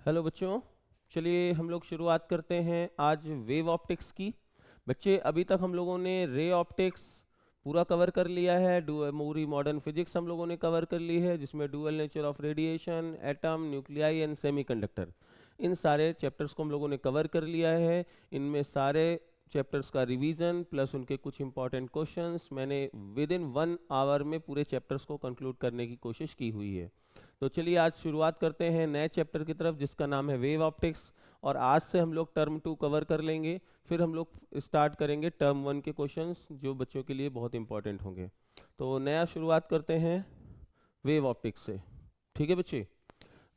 Hello बच्चों, चलिए हम लोग शुरुआत करते हैं आज वेव ऑप्टिक्स की। बच्चे अभी तक हम लोगों ने रे ऑप्टिक्स पूरा कवर कर लिया है। पूरी मॉडर्न फिजिक्स हम लोगों ने कवर कर ली है, जिसमें dual nature of radiation, atom, nuclei and semiconductor, इन सारे चैप्टर्स को हम लोगों ने कवर कर लिया है। इनमें सारे चैप्टर्स का रिवीजन प्लस उनके कुछ इंपॉर्टेंट क्वेश्चंस मैंने विद इन 1 आवर में पूरे चैप्टर्स को कंक्लूड करने की कोशिश की हुई है। तो चलिए आज शुरुआत करते हैं नए चैप्टर की तरफ, जिसका नाम है वेव ऑप्टिक्स। और आज से हम लोग टर्म 2 कवर कर लेंगे, फिर हम लोग स्टार्ट करेंगे टर्म 1 के क्वेश्चंस, जो बच्चों के लिए बहुत इंपॉर्टेंट होंगे। तो नया शुरुआत करते हैं वेव ऑप्टिक्स से। ठीक है बच्चे,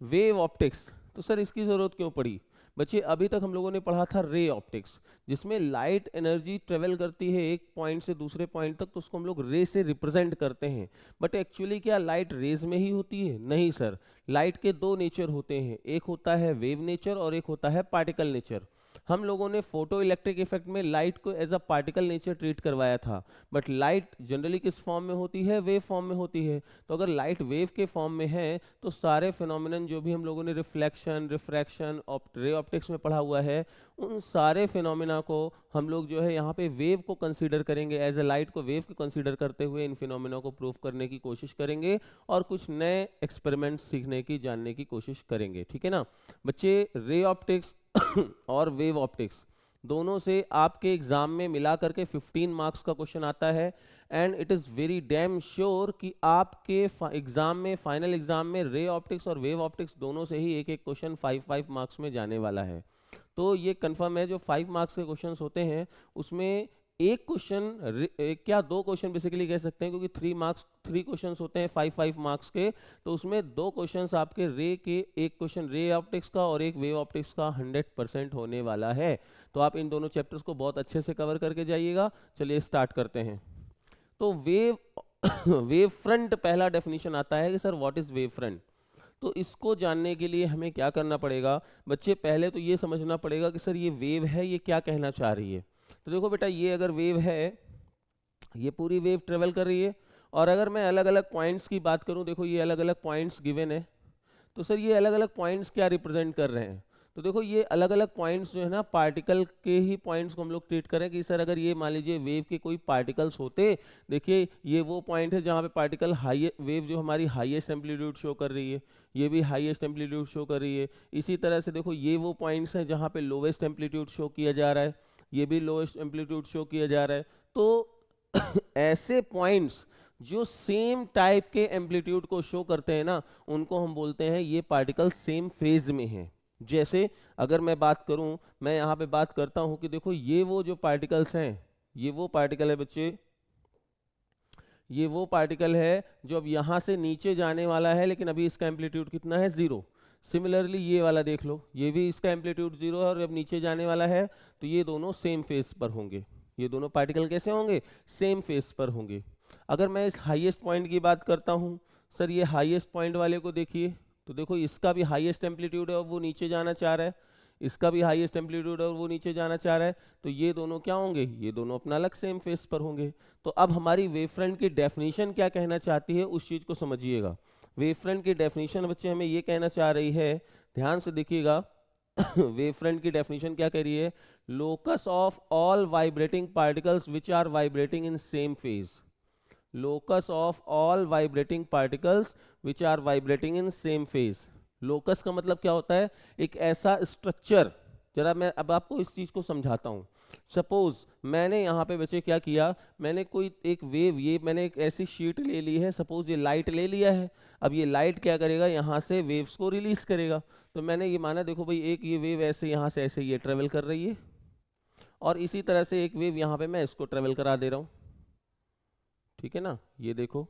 वेव ऑप्टिक्स तो सर इसकी ज़रूरत क्यों पड़ी? बच्चे अभी तक हम लोगों ने पढ़ा था रे ऑप्टिक्स, जिसमें लाइट एनर्जी ट्रेवल करती है एक पॉइंट से दूसरे पॉइंट तक, तो उसको हम लोग रे से रिप्रेजेंट करते हैं। बट एक्चुअली क्या लाइट रेज में ही होती है? नहीं सर, लाइट के दो नेचर होते हैं, एक होता है वेव नेचर और एक होता है पार्टिकल नेचर। हम लोगों ने फोटो इलेक्ट्रिक इफेक्ट में लाइट को as a particle nature treat करवाया था, बट लाइट जनरली किस फॉर्म में होती है? वेव फॉर्म में होती है। तो अगर लाइट वेव के फॉर्म में है तो सारे फिनोमिनन जो भी हम लोगों ने रिफ्लेक्शन, रिफ्रैक्शन, रे ऑप्टिक्स में पढ़ा हुआ है, उन सारे फिनोमिना को हम लोग जो है यहाँ पे वेव को कंसीडर करेंगे, एज ए लाइट को वेव को कंसीडर करते हुए इन फिनोमिना को प्रूव करने की कोशिश करेंगे और कुछ नए एक्सपेरिमेंट सीखने की, जानने की कोशिश करेंगे। ठीक है ना बच्चे? रे ऑप्टिक्स और वेव ऑप्टिक्स दोनों से आपके एग्जाम में मिला करके 15 मार्क्स का क्वेश्चन आता है। And it is very damn sure कि आपके एग्जाम में, फाइनल एग्जाम में, रे ऑप्टिक्स और वेव ऑप्टिक्स दोनों से ही एक एक क्वेश्चन 5 मार्क्स में जाने वाला है। तो ये कंफर्म है, जो 5 मार्क्स के क्वेश्चंस होते हैं उसमें एक क्वेश्चन, क्या दो क्वेश्चन बेसिकली कह सकते हैं, क्योंकि 3 क्वेश्चंस होते हैं 5 मार्क्स के, तो उसमें दो क्वेश्चंस आपके रे के, एक क्वेश्चन रे ऑप्टिक्स का और एक वेव ऑप्टिक्स का 100% होने वाला है। तो आप इन दोनों चैप्टर्स को बहुत अच्छे से कवर करके जाइएगा। चलिए स्टार्ट करते हैं। तो वेव वेव फ्रंट, पहला डेफिनेशन आता है कि sir what is wave front. तो इसको जानने के लिए हमें क्या करना पड़ेगा बच्चे? पहले तो ये समझना पड़ेगा कि सर ये वेव है, ये क्या कहना चाह रही है। तो देखो बेटा, ये अगर वेव है, ये पूरी वेव ट्रेवल कर रही है, और अगर मैं अलग अलग पॉइंट्स की बात करूं, देखो ये अलग अलग पॉइंट्स गिवन है, तो सर ये अलग अलग पॉइंट्स क्या रिप्रेजेंट कर रहे हैं? तो देखो ये अलग अलग पॉइंट्स जो है ना, पार्टिकल के ही पॉइंट्स को हम लोग ट्रीट करें कि सर अगर ये मान लीजिए वेव के कोई पार्टिकल्स होते, देखिए ये वो पॉइंट है जहाँ पे पार्टिकल हाई वेव जो हमारी हाईएस्ट एम्पलीट्यूड शो कर रही है, ये भी हाईएस्ट एम्पलीट्यूड शो कर रही है। इसी तरह से देखो ये वो पॉइंट्स हैं जहाँ पे लोवेस्ट एम्पलीट्यूड शो किया जा रहा है, ये भी लोवेस्ट एम्पलीट्यूड शो किया जा रहा है। तो ऐसे पॉइंट्स जो सेम टाइप के एम्पलीट्यूड को शो करते हैं ना, उनको हम बोलते हैं ये पार्टिकल सेम फेज में हैं। जैसे अगर मैं बात करूं, मैं यहाँ पे बात करता हूं कि देखो ये वो जो पार्टिकल्स हैं, ये वो पार्टिकल है बच्चे, ये वो पार्टिकल है जो अब यहाँ से नीचे जाने वाला है, लेकिन अभी इसका एम्पलीट्यूड कितना है? 0। सिमिलरली ये वाला देख लो, ये भी इसका एम्पलीट्यूड 0 है और अब नीचे जाने वाला है, तो ये दोनों सेम फेज पर होंगे। ये दोनों पार्टिकल कैसे होंगे? सेम फेज पर होंगे। अगर मैं इस हाईएस्ट पॉइंट की बात करता हूँ, सर ये हाईएस्ट पॉइंट वाले को देखिए, तो देखो इसका भी हाईएस्ट एम्पलीट्यूड है और वो नीचे जाना चाह रहा है, इसका भी हाईएस्ट एम्पलीट्यूड है और वो नीचे जाना चाह रहा है, तो ये दोनों क्या होंगे? ये दोनों अपना अलग सेम फेस पर होंगे। तो अब हमारी वेवफ्रंट की डेफिनेशन क्या कहना चाहती है, उस चीज को समझिएगा। वेवफ्रंट की डेफिनेशन बच्चे हमें ये कहना चाह रही है, ध्यान से देखिएगा। वेवफ्रंट की डेफिनेशन क्या कह रही है? Locus of all vibrating particles which are vibrating in same phase. Locus of all vibrating particles which are vibrating in same phase. Locus का मतलब क्या होता है? एक ऐसा स्ट्रक्चर, जरा मैं अब आपको इस चीज को समझाता हूं। सपोज मैंने यहाँ पे बच्चे क्या किया, मैंने कोई एक वेव, ये मैंने एक ऐसी शीट ले ली है, सपोज ये लाइट ले लिया है। अब ये लाइट क्या करेगा? यहाँ से वेव्स को रिलीज करेगा। तो मैंने ये माना, देखो भाई एक ये वेव ऐसे यहाँ से ऐसे ये ट्रेवल कर रही है, और इसी तरह से एक वेव यहाँ पे मैं इसको ट्रेवल करा दे रहा हूँ। ठीक है ना, ये देखो।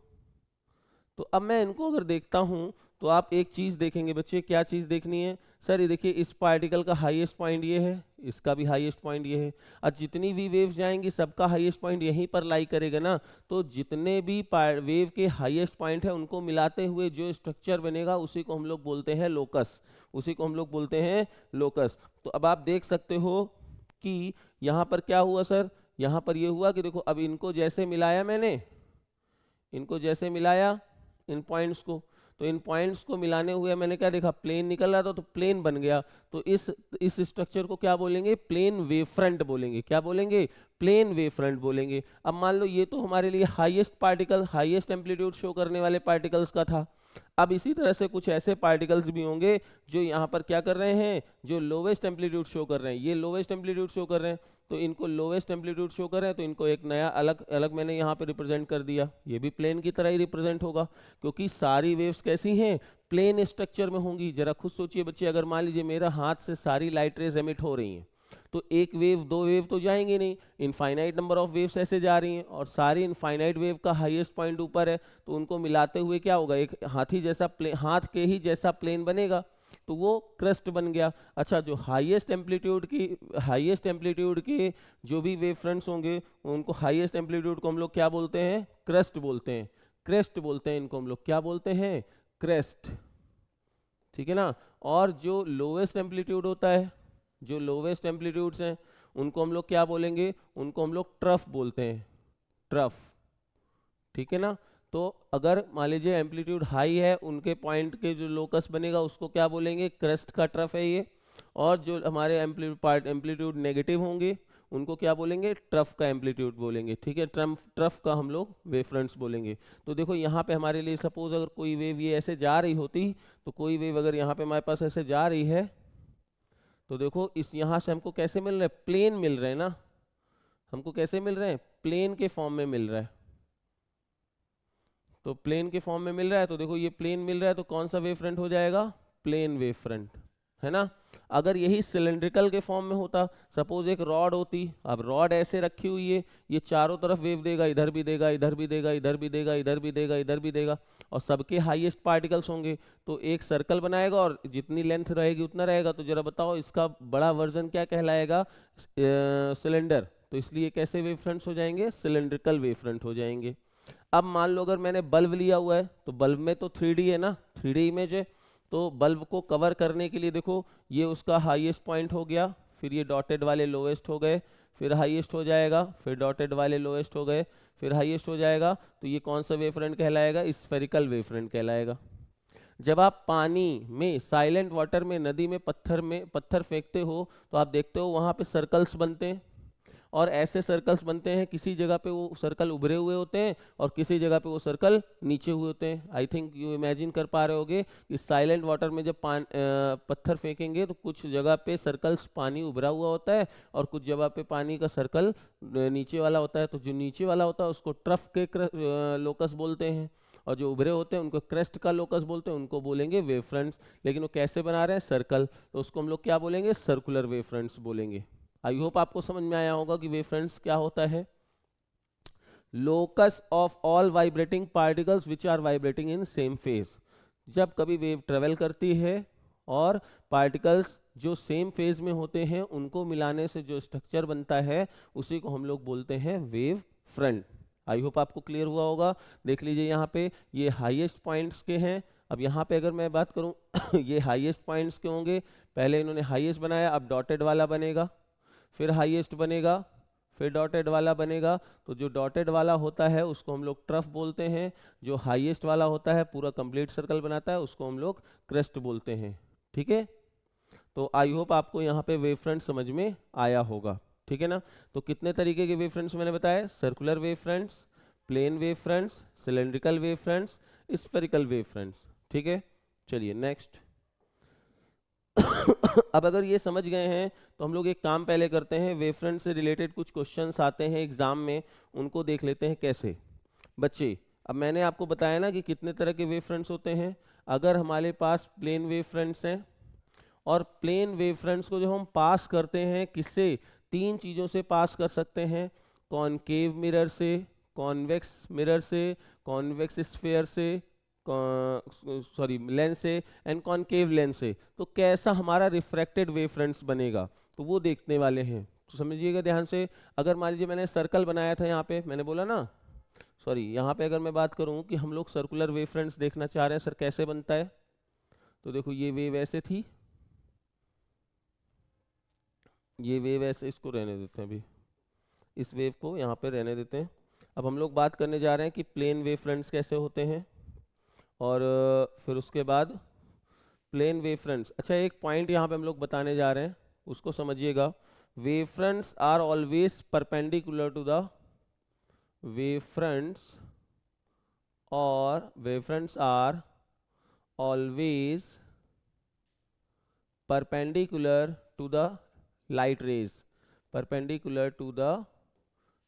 तो अब मैं इनको अगर देखता हूं, तो आप एक चीज देखेंगे बच्चे, क्या चीज देखनी है? सर ये देखिए, इस पार्टिकल का हाईएस्ट पॉइंट ये है, इसका भी हाईएस्ट पॉइंट ये है, और जितनी भी वेव्स जाएंगी सबका हाईएस्ट पॉइंट यहीं पर लाई करेगा ना। तो जितने भी वेव के हाईएस्ट पॉइंट है उनको मिलाते हुए जो स्ट्रक्चर बनेगा, उसी को हम लोग बोलते हैं लोकस, उसी को हम लोग बोलते हैं लोकस। तो अब आप देख सकते हो कि यहाँ पर क्या हुआ सर, यहाँ पर ये हुआ कि देखो अब इनको जैसे मिलाया मैंने, इनको जैसे मिलाया इन पॉइंट्स को, तो इन पॉइंट्स को मिलाने हुए मैंने क्या देखा, प्लेन निकल रहा था तो प्लेन बन गया। तो इस स्ट्रक्चर को क्या बोलेंगे, प्लेन वेव फ्रंट बोलेंगे। क्या बोलेंगे, प्लेन वेव फ्रंट बोलेंगे। अब मान लो ये तो हमारे लिए highest particle, highest amplitude show करने वाले पार्टिकल्स का था। अब इसी तरह से कुछ ऐसे पार्टिकल्स भी होंगे जो यहाँ पर क्या कर रहे हैं, जो लोवेस्ट एम्पलीट्यूड शो कर रहे हैं। ये लोवेस्ट एम्पलीट्यूड शो कर रहे हैं, तो इनको लोवेस्ट एम्पलीट्यूड शो कर रहे हैं, तो इनको एक नया अलग अलग मैंने यहाँ पे रिप्रेजेंट कर दिया। ये भी प्लेन की तरह ही रिप्रेजेंट होगा, क्योंकि सारी वेव्स कैसी हैं, प्लेन स्ट्रक्चर में होंगी। जरा खुद सोचिए बच्चे, अगर मान लीजिए मेरा हाथ से सारी लाइट रेज एमिट हो रही हैं, तो एक वेव दो वेव तो जाएंगे नहीं, इनफाइनाइट नंबर ऑफ वेव्स ऐसे जा रही हैं, और सारी इनफाइनाइट वेव का हाईएस्ट पॉइंट ऊपर है, तो उनको मिलाते हुए क्या होगा, एक हाथी जैसा हाथ के ही जैसा प्लेन बनेगा, तो वो क्रस्ट बन गया। अच्छा, जो हाईएस्ट एम्पलीट्यूड के जो भी वेव फ्रंट्स होंगे, उनको हाईएस्ट एम्पलीट्यूड को हम लोग क्या बोलते हैं, क्रस्ट बोलते हैं। क्रेस्ट बोलते हैं इनको हम लोग, क्या बोलते हैं, क्रेस्ट। ठीक है ना। और जो लोवेस्ट एम्पलीट्यूड होता है, जो लोवेस्ट एम्पलीट्यूड्स हैं, उनको हम लोग क्या बोलेंगे, उनको हम लोग ट्रफ बोलते हैं, ट्रफ। ठीक है ना। तो अगर मान लीजिए एम्पलीट्यूड हाई है, उनके पॉइंट के जो लोकस बनेगा उसको क्या बोलेंगे, क्रेस्ट का ट्रफ है ये। और जो हमारे एम्पलीट्यूड नेगेटिव होंगे उनको क्या बोलेंगे, ट्रफ का एम्पलीट्यूड बोलेंगे। ठीक है, ट्रफ का हम लोग वेव फ्रंट्स बोलेंगे। तो देखो यहाँ पे हमारे लिए सपोज अगर कोई वेव ये ऐसे जा रही होती, तो कोई वेव अगर यहाँ पे हमारे पास ऐसे जा रही है, तो देखो इस यहाँ से हमको कैसे मिल रहा है, प्लेन मिल रहे हैं ना, हमको कैसे मिल रहे हैं, प्लेन के फॉर्म में मिल रहा है। तो प्लेन के फॉर्म में मिल रहा है, तो देखो ये प्लेन मिल रहा है, तो कौन सा वेव फ्रंट हो जाएगा, प्लेन वेव फ्रंट, है ना। अगर यही सिलेंड्रिकल के फॉर्म में होता, सपोज एक रॉड होती, अब रॉड ऐसे रखी हुई है, ये चारों तरफ वेव देगा, इधर भी देगा, इधर भी देगा, इधर भी देगा, इधर भी देगा, इधर भी देगा, और सबके हाईएस्ट पार्टिकल्स होंगे, तो एक सर्कल बनाएगा और जितनी लेंथ रहेगी उतना रहेगा। तो जरा बताओ इसका बड़ा वर्जन क्या कहलाएगा, सिलेंडर। तो इसलिए कैसे वेव फ्रंट्स हो जाएंगे, सिलेंड्रिकल वेव फ्रंट हो जाएंगे। अब मान लो अगर मैंने बल्ब लिया हुआ है, तो बल्ब में तो 3D है ना, 3D इमेज है, तो बल्ब को कवर करने के लिए देखो ये उसका हाईएस्ट पॉइंट हो गया, फिर ये डॉटेड वाले लोएस्ट हो गए, फिर हाईएस्ट हो जाएगा, फिर डॉटेड वाले लोएस्ट हो गए, फिर हाईएस्ट हो जाएगा। तो ये कौन सा वेव फ्रंट कहलाएगा, स्फेरिकल वेव फ्रंट कहलाएगा। जब आप पानी में, साइलेंट वाटर में, नदी में पत्थर फेंकते हो, तो आप देखते हो वहाँ पे सर्कल्स बनते हैं, और ऐसे सर्कल्स बनते हैं, किसी जगह पे वो सर्कल उभरे हुए होते हैं और किसी जगह पे वो सर्कल नीचे हुए होते हैं। आई थिंक यू इमेजिन कर पा रहे होगे कि साइलेंट वाटर में जब पत्थर फेंकेंगे तो कुछ जगह पे सर्कल्स पानी उभरा हुआ होता है और कुछ जगह पे पानी का सर्कल नीचे वाला होता है। तो जो नीचे वाला होता है उसको ट्रफ के लोकस बोलते हैं, और जो उभरे होते हैं उनको क्रेस्ट का लोकस बोलते हैं, उनको बोलेंगे वेव फ्रंट्स। लेकिन वो कैसे बना रहे हैं, सर्कल, तो उसको हम लोग क्या बोलेंगे, सर्कुलर वेव फ्रंट्स बोलेंगे। आई होप आपको समझ में आया होगा कि वेव फ्रंट्स क्या होता है। Locus of all vibrating particles which are vibrating in same phase. जब कभी वेव ट्रेवल करती है और पार्टिकल्स जो सेम फेज में होते हैं उनको मिलाने से जो स्ट्रक्चर बनता है उसी को हम लोग बोलते हैं वेव फ्रंट। आई होप आपको क्लियर हुआ होगा। देख लीजिए यहाँ पे ये हाईएस्ट पॉइंट्स के हैं। अब यहाँ पे अगर मैं बात करूँ ये हाईएस्ट पॉइंट्स के होंगे, पहले इन्होंने हाईएस्ट बनाया, अब डॉटेड वाला बनेगा, फिर हाईएस्ट बनेगा, फिर डॉटेड वाला बनेगा। तो जो डॉटेड वाला होता है उसको हम लोग ट्रफ बोलते हैं, जो हाईएस्ट वाला होता है पूरा कंप्लीट सर्कल बनाता है उसको हम लोग क्रेस्ट बोलते हैं। ठीक है, तो आई होप आपको यहाँ पे वेव फ्रंट समझ में आया होगा। ठीक है ना। तो कितने तरीके के वेव फ्रंट्स मैंने बताया, circular wave fronts, plane wave fronts, cylindrical wave fronts, spherical wave fronts. ठीक है, चलिए नेक्स्ट। अब अगर ये समझ गए हैं तो हम लोग एक काम पहले करते हैं, वेव फ्रंट से रिलेटेड कुछ क्वेश्चंस आते हैं एग्जाम में, उनको देख लेते हैं कैसे। बच्चे, अब मैंने आपको बताया ना कि कितने तरह के वेव फ्रंट्स होते हैं। अगर हमारे पास प्लेन वेव फ्रंट्स हैं, और प्लेन वेव फ्रंट्स को जो हम पास करते हैं किससे, तीन चीज़ों से पास कर सकते हैं, कॉनकेव मिरर से, कॉन्वेक्स मिरर से, कॉन्वेक्स स्फीयर से, सॉरी लेंस से, एंड कॉनकेव लेंस से। तो कैसा हमारा रिफ्रैक्टेड वेव फ्रंट्स बनेगा तो वो देखने वाले हैं। तो समझिएगा ध्यान से। अगर मान लीजिए मैंने सर्कल बनाया था, यहाँ पे मैंने बोला ना, सॉरी यहाँ पे अगर मैं बात करूँ कि हम लोग सर्कुलर वेव फ्रंट्स देखना चाह रहे हैं, सर कैसे बनता है, तो देखो ये वेव ऐसे थी, ये वेव ऐसे, इसको रहने देते हैं अभी, इस वेव को यहाँ पे रहने देते हैं। अब हम लोग बात करने जा रहे हैं कि प्लेन वेव फ्रंट्स कैसे होते हैं, और फिर उसके बाद प्लेन वेव फ्रंट्स। अच्छा, एक पॉइंट यहाँ पे हम लोग बताने जा रहे हैं, उसको समझिएगा। Wave fronts are always perpendicular to the wave fronts, और wave fronts are always perpendicular to the light rays, perpendicular to the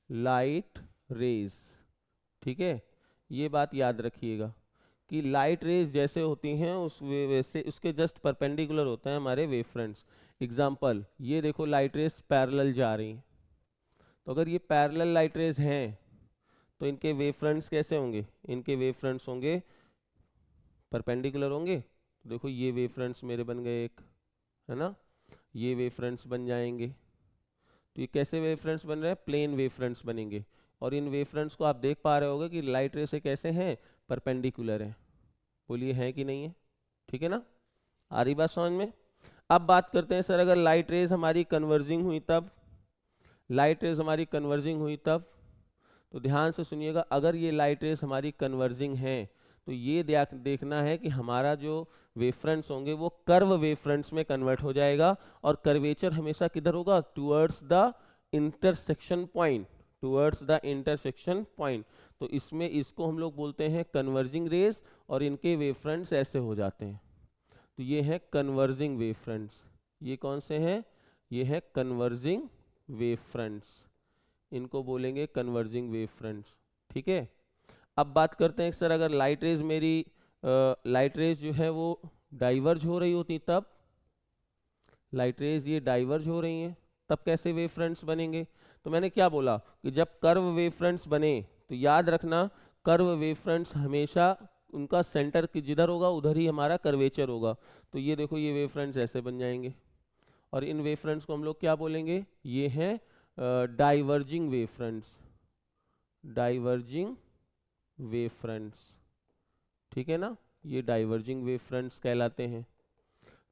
light rays। ठीक है, ये बात याद रखिएगा कि लाइट रेज जैसे होती हैं उस वैसे उसके जस्ट परपेंडिकुलर होते हैं हमारे वेव फ्रंट्स। एग्जाम्पल, ये देखो लाइट रेज पैरेलल जा रही हैं, तो अगर ये पैरेलल लाइट रेज हैं तो इनके वेव फ्रंट्स कैसे होंगे? इनके वेव फ्रंट्स होंगे परपेंडिकुलर होंगे। तो देखो ये वेव फ्रंट्स मेरे बन गए एक, है ना, ये वेव फ्रंट्स बन जाएंगे। तो ये कैसे वेव फ्रंट्स बन रहे हैं? प्लेन वेव फ्रंट्स बनेंगे। और इन वेव फ्रंट्स को आप देख पा रहे होगे कि लाइट रे से कैसे हैं? परपेंडिकुलर है। बोलिए है कि नहीं है? ठीक है ना, आ रही बात समझ में? अब बात करते हैं सर, अगर लाइट रेज हमारी कन्वर्जिंग हुई तब, लाइट रेज हमारी कन्वर्जिंग हुई तब, तो ध्यान से सुनिएगा, अगर ये लाइट रेज हमारी कन्वर्जिंग हैं तो ये देखना है कि हमारा जो वेव फ्रंट्स होंगे वो कर्व वेव फ्रंट्स में कन्वर्ट हो जाएगा। और कर्वेचर हमेशा किधर होगा? Towards the intersection point, towards the intersection point. तो इसमें इसको हम लोग बोलते हैं कन्वर्जिंग रेज, और इनके वेव फ्रंट्स ऐसे हो जाते हैं। तो ये है कन्वर्जिंग वेव फ्रंट्स। ये कौन से हैं? ये है कन्वर्जिंग वेव फ्रंट्स, इनको बोलेंगे कन्वर्जिंग वेव फ्रंट्स। ठीक है, अब बात करते हैं सर, अगर लाइट रेज मेरी लाइट रेज जो है वो डाइवर्ज हो रही होती तब, लाइट रेज ये डाइवर्ज हो रही हैं तब कैसे वेव फ्रंट्स बनेंगे? तो मैंने क्या बोला कि जब कर्व वेव फ्रंट्स बने तो याद रखना, कर्व वेव फ्रंट्स हमेशा उनका सेंटर की जिधर होगा उधर ही हमारा कर्वेचर होगा। तो ये देखो ये वेव फ्रंट्स ऐसे बन जाएंगे, और इन वेव फ्रंट्स को हम लोग क्या बोलेंगे? ये हैं diverging wave fronts, diverging wave fronts. ठीक है ना, ये डाइवर्जिंग वेव फ्रंट्स कहलाते हैं।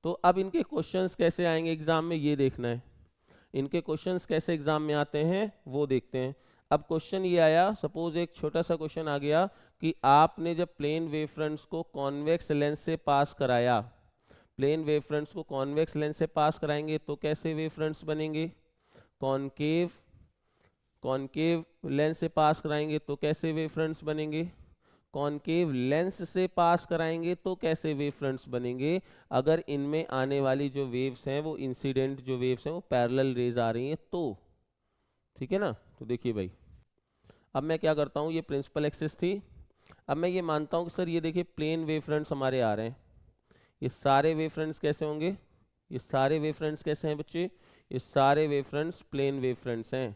तो अब इनके क्वेश्चंस कैसे आएंगे एग्जाम में, ये देखना है। इनके क्वेश्चंस कैसे एग्जाम में आते हैं वो देखते हैं। अब क्वेश्चन ये आया, सपोज एक छोटा सा क्वेश्चन आ गया कि आपने जब प्लेन वेव फ्रंट्स को कॉन्वेक्स लेंस से पास कराया, प्लेन वेव फ्रंट्स को कॉन्वेक्स लेंस से पास कराएंगे तो कैसे वेव फ्रंट्स बनेंगे? कॉनकेव, कॉनकेव लेंस से पास कराएंगे तो कैसे वेव फ्रंट्स बनेंगे? कॉनकेव लेंस से पास कराएंगे तो कैसे वेव फ्रंट्स बनेंगे? अगर इनमें आने वाली जो वेव्स हैं वो इंसिडेंट जो वेव्स हैं वो पैरेलल रेज आ रही हैं तो। ठीक है ना, तो देखिए भाई, अब मैं क्या करता हूँ, ये प्रिंसिपल एक्सिस थी। अब मैं ये मानता हूँ कि सर ये देखिए प्लेन वेव फ्रंट्स हमारे आ रहे हैं, ये सारे वेव फ्रंट्स कैसे होंगे? ये सारे वेव फ्रंट्स कैसे हैं बच्चे? ये सारे wave fronts plane wave fronts हैं।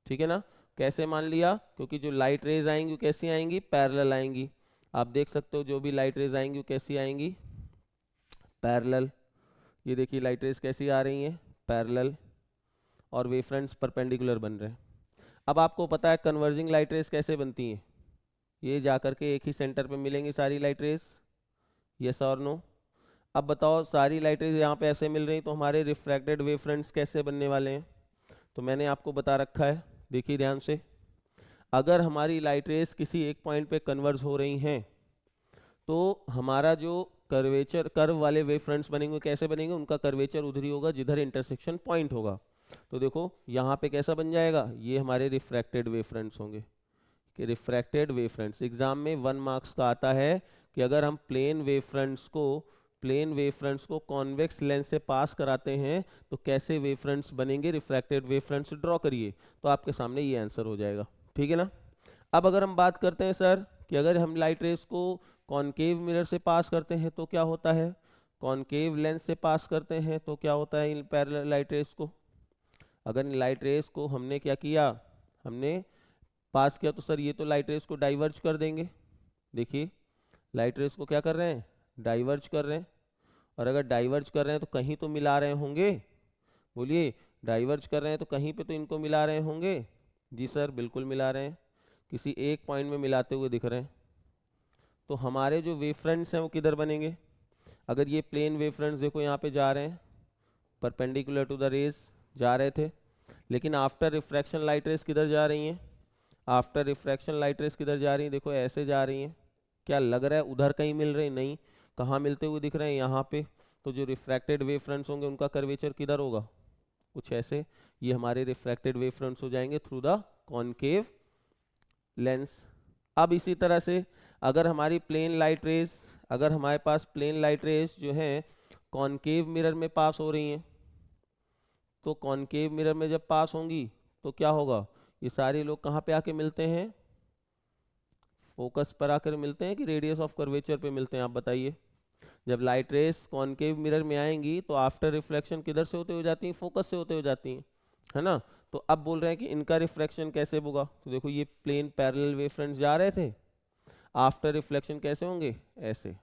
ठीक है ना, कैसे मान लिया? क्योंकि जो लाइट रेज आएंगी वो कैसी आएंगी? पैरेलल आएंगी। आप देख सकते हो जो भी लाइट रेज आएंगी वो कैसी आएंगी? पैरेलल। ये देखिए लाइट रेज कैसी आ रही हैं? पैरेलल, और वेव फ्रंट्स परपेंडिकुलर बन रहे हैं। अब आपको पता है कन्वर्जिंग लाइट रेज कैसे बनती हैं? ये जाकर के एक ही सेंटर पे मिलेंगी सारी लाइट रेज, यस और नो? अब बताओ, सारी लाइट रेज यहाँ पे ऐसे मिल रही तो हमारे रिफ्रैक्टेड वेव फ्रंट्स कैसे बनने वाले हैं? तो मैंने आपको बता रखा है, देखिए ध्यान से। अगर हमारी लाइट रेज किसी एक पॉइंट पे कन्वर्ज हो रही हैं तो हमारा जो कर्वेचर, कर्व वाले वेव फ्रंट्स बनेंगे कैसे बनेंगे? उनका कर्वेचर उधर ही होगा जिधर इंटरसेक्शन पॉइंट होगा। तो देखो यहाँ पे कैसा बन जाएगा? ये हमारे रिफ्रैक्टेड वेव फ्रंट्स होंगे, कि रिफ्रैक्टेड वेव फ्रंट्स। एग्जाम में 1 मार्क्स का आता है कि अगर हम प्लेन वेव फ्रंट्स को कॉन्वेक्स लेंस से पास कराते हैं तो कैसे वेव फ्रंट्स बनेंगे? रिफ्रैक्टेड वेव फ्रंट्स ड्रॉ करिए, तो आपके सामने ये आंसर हो जाएगा। ठीक है ना। अब अगर हम बात करते हैं सर कि अगर हम लाइट रेज को कॉनकेव मिरर से पास करते हैं तो क्या होता है? कॉनकेव लेंस से पास करते हैं तो क्या होता है इन पैरेलल लाइट रेज को? अगर इन लाइट रेज को हमने क्या किया, हमने पास किया तो सर ये तो लाइट रेज को डाइवर्ज कर देंगे। देखिए लाइट रेज को क्या कर रहे हैं? डाइवर्ज कर रहे हैं। और अगर डाइवर्ज कर रहे हैं तो कहीं तो मिला रहे होंगे, बोलिए, डाइवर्ज कर रहे हैं तो कहीं पे तो इनको मिला रहे होंगे। जी सर बिल्कुल मिला रहे हैं, किसी एक पॉइंट में मिलाते हुए दिख रहे हैं। तो हमारे जो वेव फ्रंट्स हैं वो किधर बनेंगे? अगर ये प्लेन वेव फ्रंट्स देखो यहाँ पे जा रहे हैं, परपेंडिकुलर टू द रेज जा रहे थे, लेकिन आफ्टर रिफ्रैक्शन लाइट रेज किधर जा रही हैं? आफ्टर रिफ्रैक्शन लाइट रेज किधर जा रही हैं? देखो ऐसे जा रही हैं, क्या लग रहा है उधर कहीं मिल रहे हैं? नहीं, कहाँ मिलते हुए दिख रहे हैं? यहाँ पे। तो जो रिफ्रैक्टेड वेव फ्रंट्स होंगे उनका कर्वेचर किधर होगा? कुछ ऐसे। ये हमारे रिफ्रैक्टेड वेव फ्रंट्स हो जाएंगे थ्रू द कॉनकेव लेंस। अब इसी तरह से अगर हमारी प्लेन लाइट रेज, अगर हमारे पास प्लेन लाइट रेज जो है कॉनकेव मिरर में पास हो रही हैं, तो कॉनकेव मिरर में जब पास होंगी तो क्या होगा? ये सारे लोग कहाँ पे आके मिलते हैं? फोकस पर आकर मिलते हैं कि रेडियस ऑफ कर्वेचर पे मिलते हैं? आप बताइए। जब लाइट रेस कॉनकेव मिरर में आएंगी तो आफ्टर रिफ्लेक्शन किधर से होते हुए जाती हैं? फोकस से होते हुए जाती हैं, है ना। तो अब बोल रहे हैं कि इनका रिफ्लेक्शन कैसे होगा? तो देखो ये प्लेन पैरेलल वेव फ्रंट्स जा रहे थे, आफ्टर रिफ्लेक्शन कैसे होंगे? ऐसे।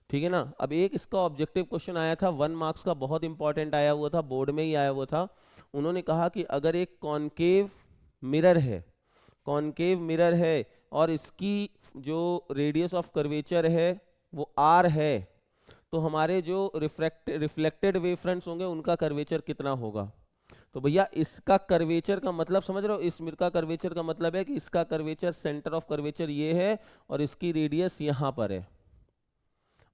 ठीक है ना। अब एक इसका ऑब्जेक्टिव क्वेश्चन आया था 1 मार्क्स का, बहुत इंपॉर्टेंट आया हुआ था, बोर्ड में ही आया हुआ था। उन्होंने कहा कि अगर एक कॉनकेव मिरर है, कॉनकेव मिरर है और इसकी जो रेडियस ऑफ कर्वेचर है वो r है, तो हमारे जो रिफ्लेक्टेड वेव फ्रंट्स होंगे उनका कर्वेचर कितना होगा? तो भैया इसका कर्वेचर का मतलब समझ रहे हो? इस मिरर का कर्वेचर का मतलब है कि इसका कर्वेचर, सेंटर ऑफ कर्वेचर ये है और इसकी रेडियस यहाँ पर है।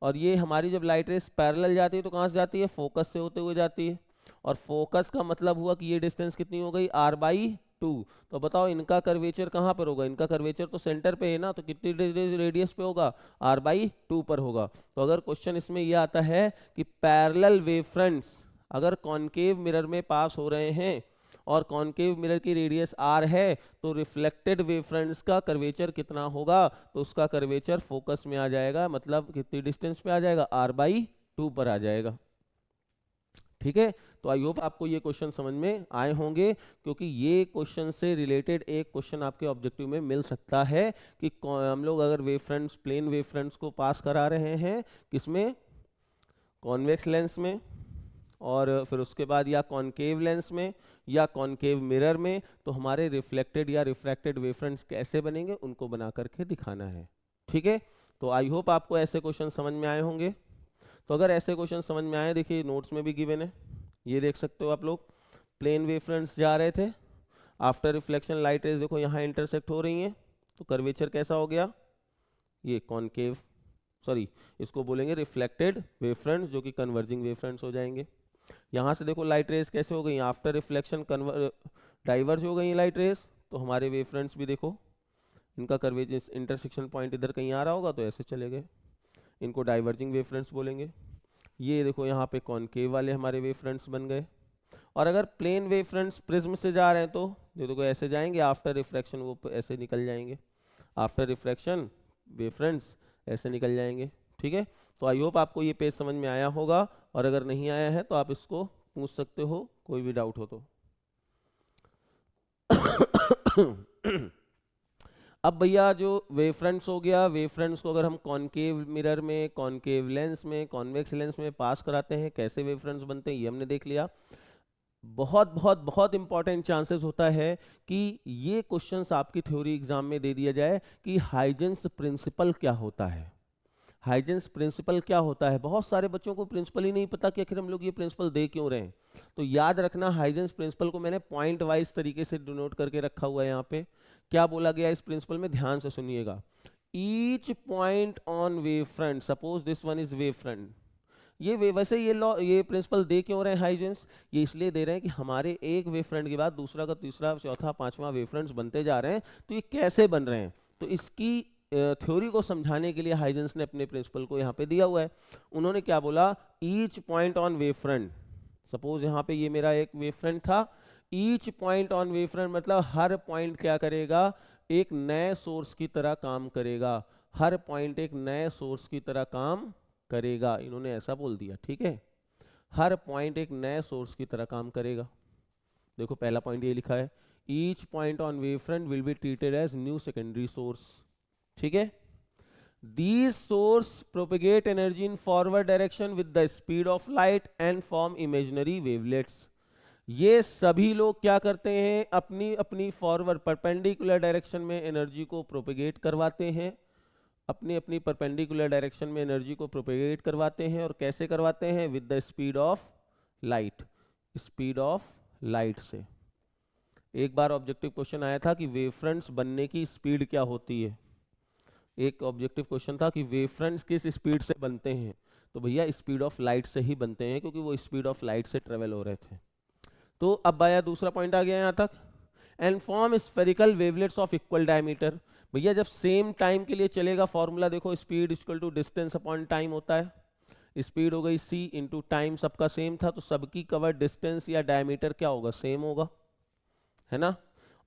और ये हमारी जब लाइट रेस पैरेलल जाती है तो कहाँ से जाती है? फोकस से होते हुए जाती है। और फोकस का मतलब हुआ कि ये डिस्टेंस कितनी हो गई? r/2। तो बताओ इनका कर्वेचर कहाँ पर होगा? इनका कर्वेचर तो सेंटर पे है ना, तो कितनी रेडियस पे होगा? r/2 पर होगा। तो अगर क्वेश्चन इसमें यह आता है कि पैरेलल वेव फ्रंट्स अगर कॉनकेव मिरर में पास हो रहे हैं और कॉनकेव मिरर की रेडियस r है, तो रिफ्लेक्टेड वेव फ्रंट्स का कर्वेचर कितना होगा? तो उसका कर्वेचर फोकस में आ जाएगा, मतलब कितनी डिस्टेंस पे आ जाएगा? r/2 पर आ जाएगा। ठीक है। तो आई होप आपको ये क्वेश्चन समझ में आए होंगे, क्योंकि ये क्वेश्चन से रिलेटेड एक क्वेश्चन आपके ऑब्जेक्टिव में मिल सकता है कि हम लोग अगर wave fronts, plane wave fronts को पास करा रहे हैं किसमें? कॉन्वेक्स लेंस में, और फिर उसके बाद या कॉनकेव लेंस में या कॉनकेव मिरर में, तो हमारे रिफ्लेक्टेड या रिफ्रैक्टेड वेव फ्रंट्स कैसे बनेंगे उनको बना करके दिखाना है। ठीक है। तो आई होप आपको ऐसे क्वेश्चन समझ में आए होंगे। तो अगर ऐसे क्वेश्चन समझ में आए, देखिए नोट्स में भी गिवन है, ये देख सकते हो आप लोग। प्लेन वेव फ्रंट्स जा रहे थे, आफ्टर रिफ्लेक्शन लाइट रेज देखो यहाँ इंटरसेक्ट हो रही हैं, तो कर्वेचर कैसा हो गया? ये कॉनकेव, सॉरी इसको बोलेंगे रिफ्लेक्टेड वेव फ्रंट्स, जो कि कन्वर्जिंग वेव फ्रंट्स हो जाएंगे। यहाँ से देखो लाइट रेज कैसे हो गई? आफ्टर रिफ्लेक्शन डाइवर्ज हो गई लाइट रेज, तो हमारे वेव फ्रंट्स भी देखो इनका कर्वेचर, इंटरसेक्शन पॉइंट इधर कहीं आ रहा होगा तो ऐसे चले गए, इनको डाइवर्जिंग वेव फ्रंट्स बोलेंगे। ये देखो यहाँ पे कॉनकेव वाले हमारे वेव फ्रंट्स बन गए। और अगर प्लेन वेव फ्रंट्स प्रिज्म से जा रहे हैं तो देखो ऐसे जाएंगे, आफ्टर रिफ्लेक्शन वो ऐसे निकल जाएंगे, आफ्टर रिफ्लेक्शन वेव फ्रंट्स ऐसे निकल जाएंगे। ठीक है। तो आई होप आपको ये पेज समझ में आया होगा, और अगर नहीं आया है तो आप इसको पूछ सकते हो, कोई भी डाउट हो तो। अब भैया जो वेव फ्रंट्स हो गया, वेव फ्रंट्स को अगर हम कॉनकेव मिरर में, कॉनकेव लेंस में, कॉन्वेक्स लेंस में पास कराते हैं, कैसे वेव फ्रंट्स बनते हैं ये हमने देख लिया। बहुत बहुत बहुत इंपॉर्टेंट चांसेस होता है कि ये क्वेश्चंस आपकी थ्योरी एग्जाम में दे दिया जाए कि हाइजेंस प्रिंसिपल क्या होता है। हाइजेंस प्रिंसिपल क्या होता है? बहुत सारे बच्चों को प्रिंसिपल ही नहीं पता कि आखिर हम लोग ये प्रिंसिपल दे क्यों रहे हैं। तो याद रखना, हाइजेंस प्रिंसिपल को मैंने पॉइंट वाइज तरीके से डिनोट करके रखा हुआ है। यहाँ पे क्या बोला गया इस प्रिंसिपल में, ध्यान से सुनिएगा। Each point on wave front, suppose this one is wave front, ये वैसे ये लॉ, ये प्रिंसिपल दे क्यों रहे हैं हाइजेंस? ये इसलिए दे रहे हैं कि हमारे एक वेव फ्रंट के बाद दूसरा का तीसरा, चौथा, पांचवा वेव फ्रंट्स बनते जा रहे हैं, तो ये कैसे बन रहे हैं, तो इसकी थ्योरी को समझाने के लिए हाइजेंस ने अपने प्रिंसिपल को यहाँ पे दिया हुआ है। उन्होंने क्या बोला? Each point on wave front, suppose यहाँ पे ये मेरा एक वेव फ्रंट था, each point on wave front मतलब हर पॉइंट क्या करेगा? एक नए सोर्स की तरह काम करेगा, हर पॉइंट एक नए सोर्स की तरह काम करेगा, इन्होंने ऐसा बोल दिया। ठीक है, हर पॉइंट एक नए सोर्स की तरह काम करेगा। देखो पहला पॉइंट ये लिखा है, each point on wave front will be treated as new secondary source. ठीक है, these source propagate energy in forward direction with the speed of light and form imaginary wavelets। ये सभी लोग क्या करते हैं? अपनी अपनी फॉरवर्ड परपेंडिकुलर डायरेक्शन में एनर्जी को प्रोपेगेट करवाते हैं, अपनी अपनी परपेंडिकुलर डायरेक्शन में एनर्जी को प्रोपेगेट करवाते हैं। और कैसे करवाते हैं? With the speed of light, speed of light से। एक बार ऑब्जेक्टिव क्वेश्चन आया था कि वेव फ्रंट्स बनने की स्पीड क्या होती है, एक ऑब्जेक्टिव क्वेश्चन था कि वेव फ्रंट्स किस स्पीड से बनते हैं, तो भैया स्पीड ऑफ लाइट से ही बनते हैं, क्योंकि वो स्पीड ऑफ लाइट से ट्रेवल हो रहे थे। तो अब आया दूसरा पॉइंट आ गया यहाँ तक, and form spherical wavelets of equal diameter. भैया जब सेम टाइम के लिए चलेगा, फॉर्मूला देखो, speed equal to distance upon time होता है। स्पीड हो गई c इंटू टाइम, सबका सेम था, तो सबकी कवर डिस्टेंस या डायमीटर क्या होगा, सेम होगा, है ना।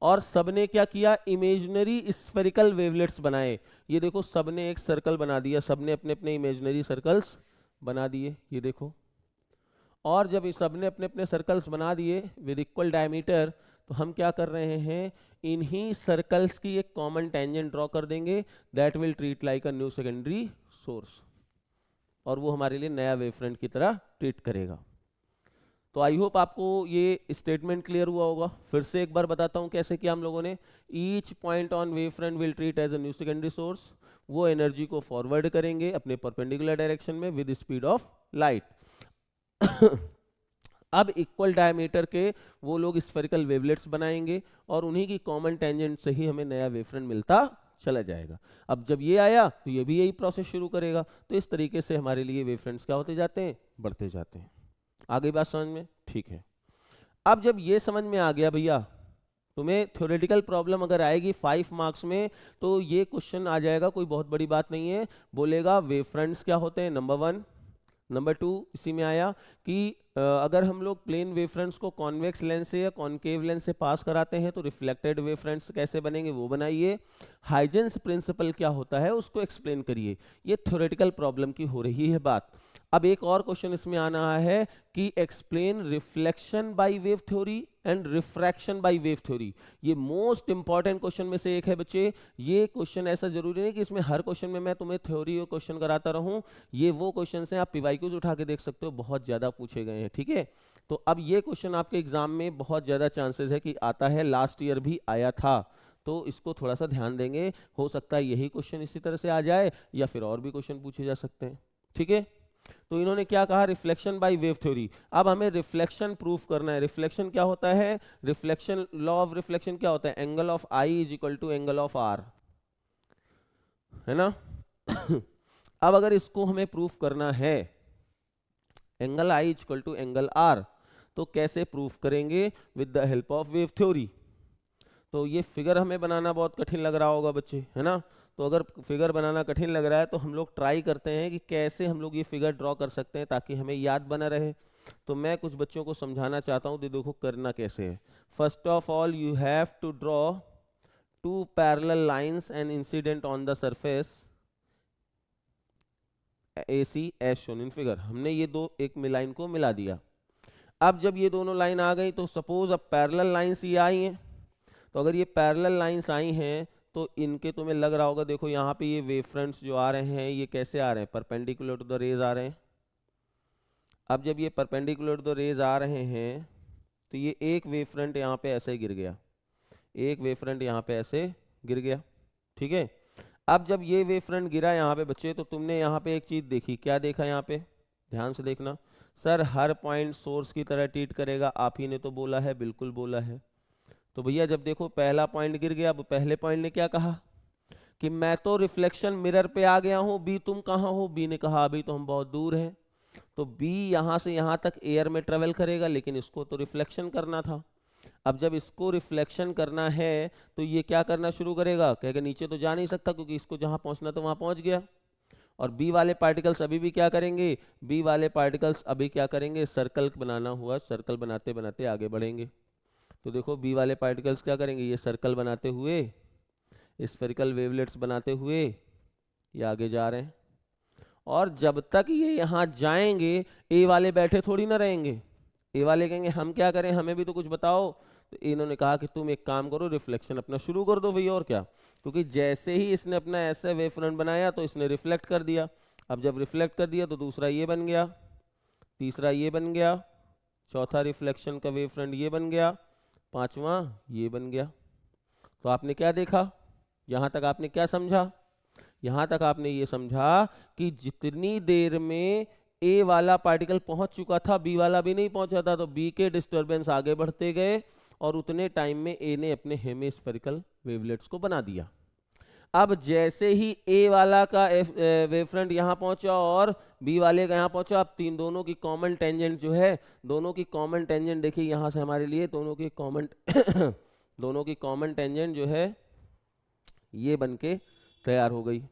और सबने क्या किया, इमेजिनरी स्फेरिकल वेवलेट्स बनाए। ये देखो सबने एक सर्कल बना दिया, सबने अपने अपने इमेजिनरी सर्कल्स बना दिए, ये देखो। और जब सबने अपने अपने सर्कल्स बना दिए विद इक्वल डायमीटर, तो हम क्या कर रहे हैं, इन्हीं सर्कल्स की एक कॉमन टेंजेंट ड्रॉ कर देंगे, that will treat like a new secondary source, और वो हमारे लिए नया वेव फ्रंट की तरह ट्रीट करेगा। तो आई होप आपको ये स्टेटमेंट क्लियर हुआ होगा। फिर से एक बार बताता हूँ कैसे किया हम लोगों ने। Each point on wave front will treat as a new secondary source, वो एनर्जी को फॉरवर्ड करेंगे अपने परपेंडिकुलर डायरेक्शन में विद स्पीड ऑफ लाइट। अब इक्वल डायमीटर के वो लोग स्फेरिकल वेवलेट्स बनाएंगे, और उन्हीं की कॉमन टेंजेंट से ही हमें नया वेव फ्रंट मिलता चला जाएगा। अब जब ये आया तो ये भी यही प्रोसेस शुरू करेगा। तो इस तरीके से हमारे लिए वेव फ्रंट्स क्या होते जाते हैं, बढ़ते जाते हैं। आगे बात समझ में, ठीक है। अब जब ये समझ में आ गया भैया, तुम्हें थ्योरेटिकल प्रॉब्लम अगर आएगी 5 मार्क्स में, तो ये क्वेश्चन आ जाएगा, कोई बहुत बड़ी बात नहीं है। बोलेगा वेव फ्रंट्स क्या होते हैं, नंबर 1। नंबर 2 इसी में आया कि अगर हम लोग प्लेन वेव फ्रंट्स को कॉन्वेक्स लेंस से या कॉनकेव लेंस से पास कराते हैं तो रिफ्लेक्टेड वेव फ्रंट्स कैसे बनेंगे, वो बनाइए। हाइजेंस प्रिंसिपल क्या होता है उसको एक्सप्लेन करिए। ये थ्योरेटिकल प्रॉब्लम की हो रही है बात। अब एक और क्वेश्चन इसमें आना है कि explain reflection by wave theory and refraction by wave theory. ये मोस्ट इंपॉर्टेंट क्वेश्चन में से एक है बच्चे। ये क्वेश्चन ऐसा जरूरी नहीं कि इसमें हर क्वेश्चन में मैं तुम्हें थ्योरी और क्वेश्चन कराता रहूं। ये वो क्वेश्चन हैं, आप पीवाईक्यूज उठा के देख सकते हो, बहुत ज्यादा पूछे गए हैं, ठीक है। तो अब ये क्वेश्चन आपके एग्जाम में बहुत ज्यादा चांसेस है कि आता है, लास्ट ईयर भी आया था, तो इसको थोड़ा सा ध्यान देंगे। हो सकता है यही क्वेश्चन इसी तरह से आ जाए, या फिर और भी क्वेश्चन पूछे जा सकते हैं, ठीक है। तो इन्होंने क्या कहा, रिफ्लेक्शन बाय वेव थ्योरी। अब हमें रिफ्लेक्शन प्रूफ करना है। रिफ्लेक्शन क्या होता है, रिफ्लेक्शन लॉ ऑफ रिफ्लेक्शन क्या होता है, angle of i is equal to angle of r, है ना। अब अगर इसको हमें प्रूफ करना है, angle i is equal to angle r, तो कैसे प्रूफ करेंगे, with the help of wave theory. तो ये फिगर हमें बनाना बहुत कठिन लग रहा होगा बच्चे, है ना। तो अगर फिगर बनाना कठिन लग रहा है तो हम लोग ट्राई करते हैं कि कैसे हम लोग ये फिगर ड्रॉ कर सकते हैं ताकि हमें याद बना रहे। तो मैं कुछ बच्चों को समझाना चाहता हूँ, देखो करना कैसे है। First of all you have to draw 2 parallel lines and incident on the surface AC as shown in figure. हमने ये दो एक लाइन को मिला दिया। अब जब ये दोनों लाइन आ गई तो सपोज अब पैरेलल लाइंस ये आई हैं, तो अगर ये पैरेलल लाइंस आई हैं तो इनके तुम्हें लग रहा होगा, देखो यहाँ पे ये वेव फ्रंट्स जो आ रहे हैं ये कैसे आ रहे हैं, परपेंडिकुलर टू द रेज आ रहे हैं। अब जब ये परपेंडिकुलर टू द रेज आ रहे हैं तो ये एक वेव फ्रंट यहाँ पे ऐसे गिर गया, एक वेव फ्रंट यहाँ पे ऐसे गिर गया, ठीक है। अब जब ये वेव फ्रंट गिरा यहाँ पे बच्चे, तो तुमने यहाँ पे एक चीज देखी, क्या देखा यहाँ पे, ध्यान से देखना। सर हर पॉइंट सोर्स की तरह ट्रीट करेगा, आप ही ने तो बोला है, बिल्कुल बोला है। तो भैया जब देखो पहला पॉइंट गिर गया, अब पहले पॉइंट ने क्या कहा कि मैं तो रिफ्लेक्शन मिरर पे आ गया हूं, बी तुम कहां हो, बी ने कहा अभी तो हम बहुत दूर हैं। तो बी यहां से यहां तक एयर में ट्रेवल करेगा, लेकिन इसको तो रिफ्लेक्शन करना था। अब जब इसको रिफ्लेक्शन करना है तो ये क्या करना शुरू करेगा, कहेगा नीचे तो जा नहीं सकता क्योंकि इसको जहां पहुंचना तो वहां पहुंच गया। और बी वाले पार्टिकल्स अभी भी क्या करेंगे, बी वाले पार्टिकल्स अभी क्या करेंगे, सर्कल बनाना हुआ, सर्कल बनाते बनाते आगे बढ़ेंगे। तो देखो बी वाले पार्टिकल्स क्या करेंगे, ये सर्कल बनाते हुए, स्फेरिकल वेवलेट्स बनाते हुए ये आगे जा रहे हैं। और जब तक ये यहाँ जाएंगे ए वाले बैठे थोड़ी ना रहेंगे। ए वाले कहेंगे हम क्या करें, हमें भी तो कुछ बताओ। तो इन्होंने कहा कि तुम एक काम करो, रिफ्लेक्शन अपना शुरू कर दो भैया, और क्या। क्योंकि जैसे ही इसने अपना ऐसा वेव फ्रंट बनाया तो इसने रिफ्लेक्ट कर दिया। अब जब रिफ्लेक्ट कर दिया तो दूसरा ये बन गया, तीसरा ये बन गया, चौथा रिफ्लेक्शन का वेव फ्रंट ये बन गया, पांचवा ये बन गया। तो आपने क्या देखा, यहां तक आपने क्या समझा, यहां तक आपने ये समझा कि जितनी देर में ए वाला पार्टिकल पहुंच चुका था बी वाला भी नहीं पहुंचा था, तो बी के डिस्टरबेंस आगे बढ़ते गए और उतने टाइम में ए ने अपने हेमिस्फेरिकल वेवलेट्स को बना दिया। अब जैसे ही ए वाला का वेव फ्रंट यहाँ पहुंचा और बी वाले का यहाँ पहुंचा, अब दोनों की कॉमन टेंजेंट जो है, दोनों की कॉमन टेंजेंट देखिए यहाँ से हमारे लिए दोनों की कॉमन दोनों की कॉमन टेंजेंट जो है ये बन के तैयार हो गई।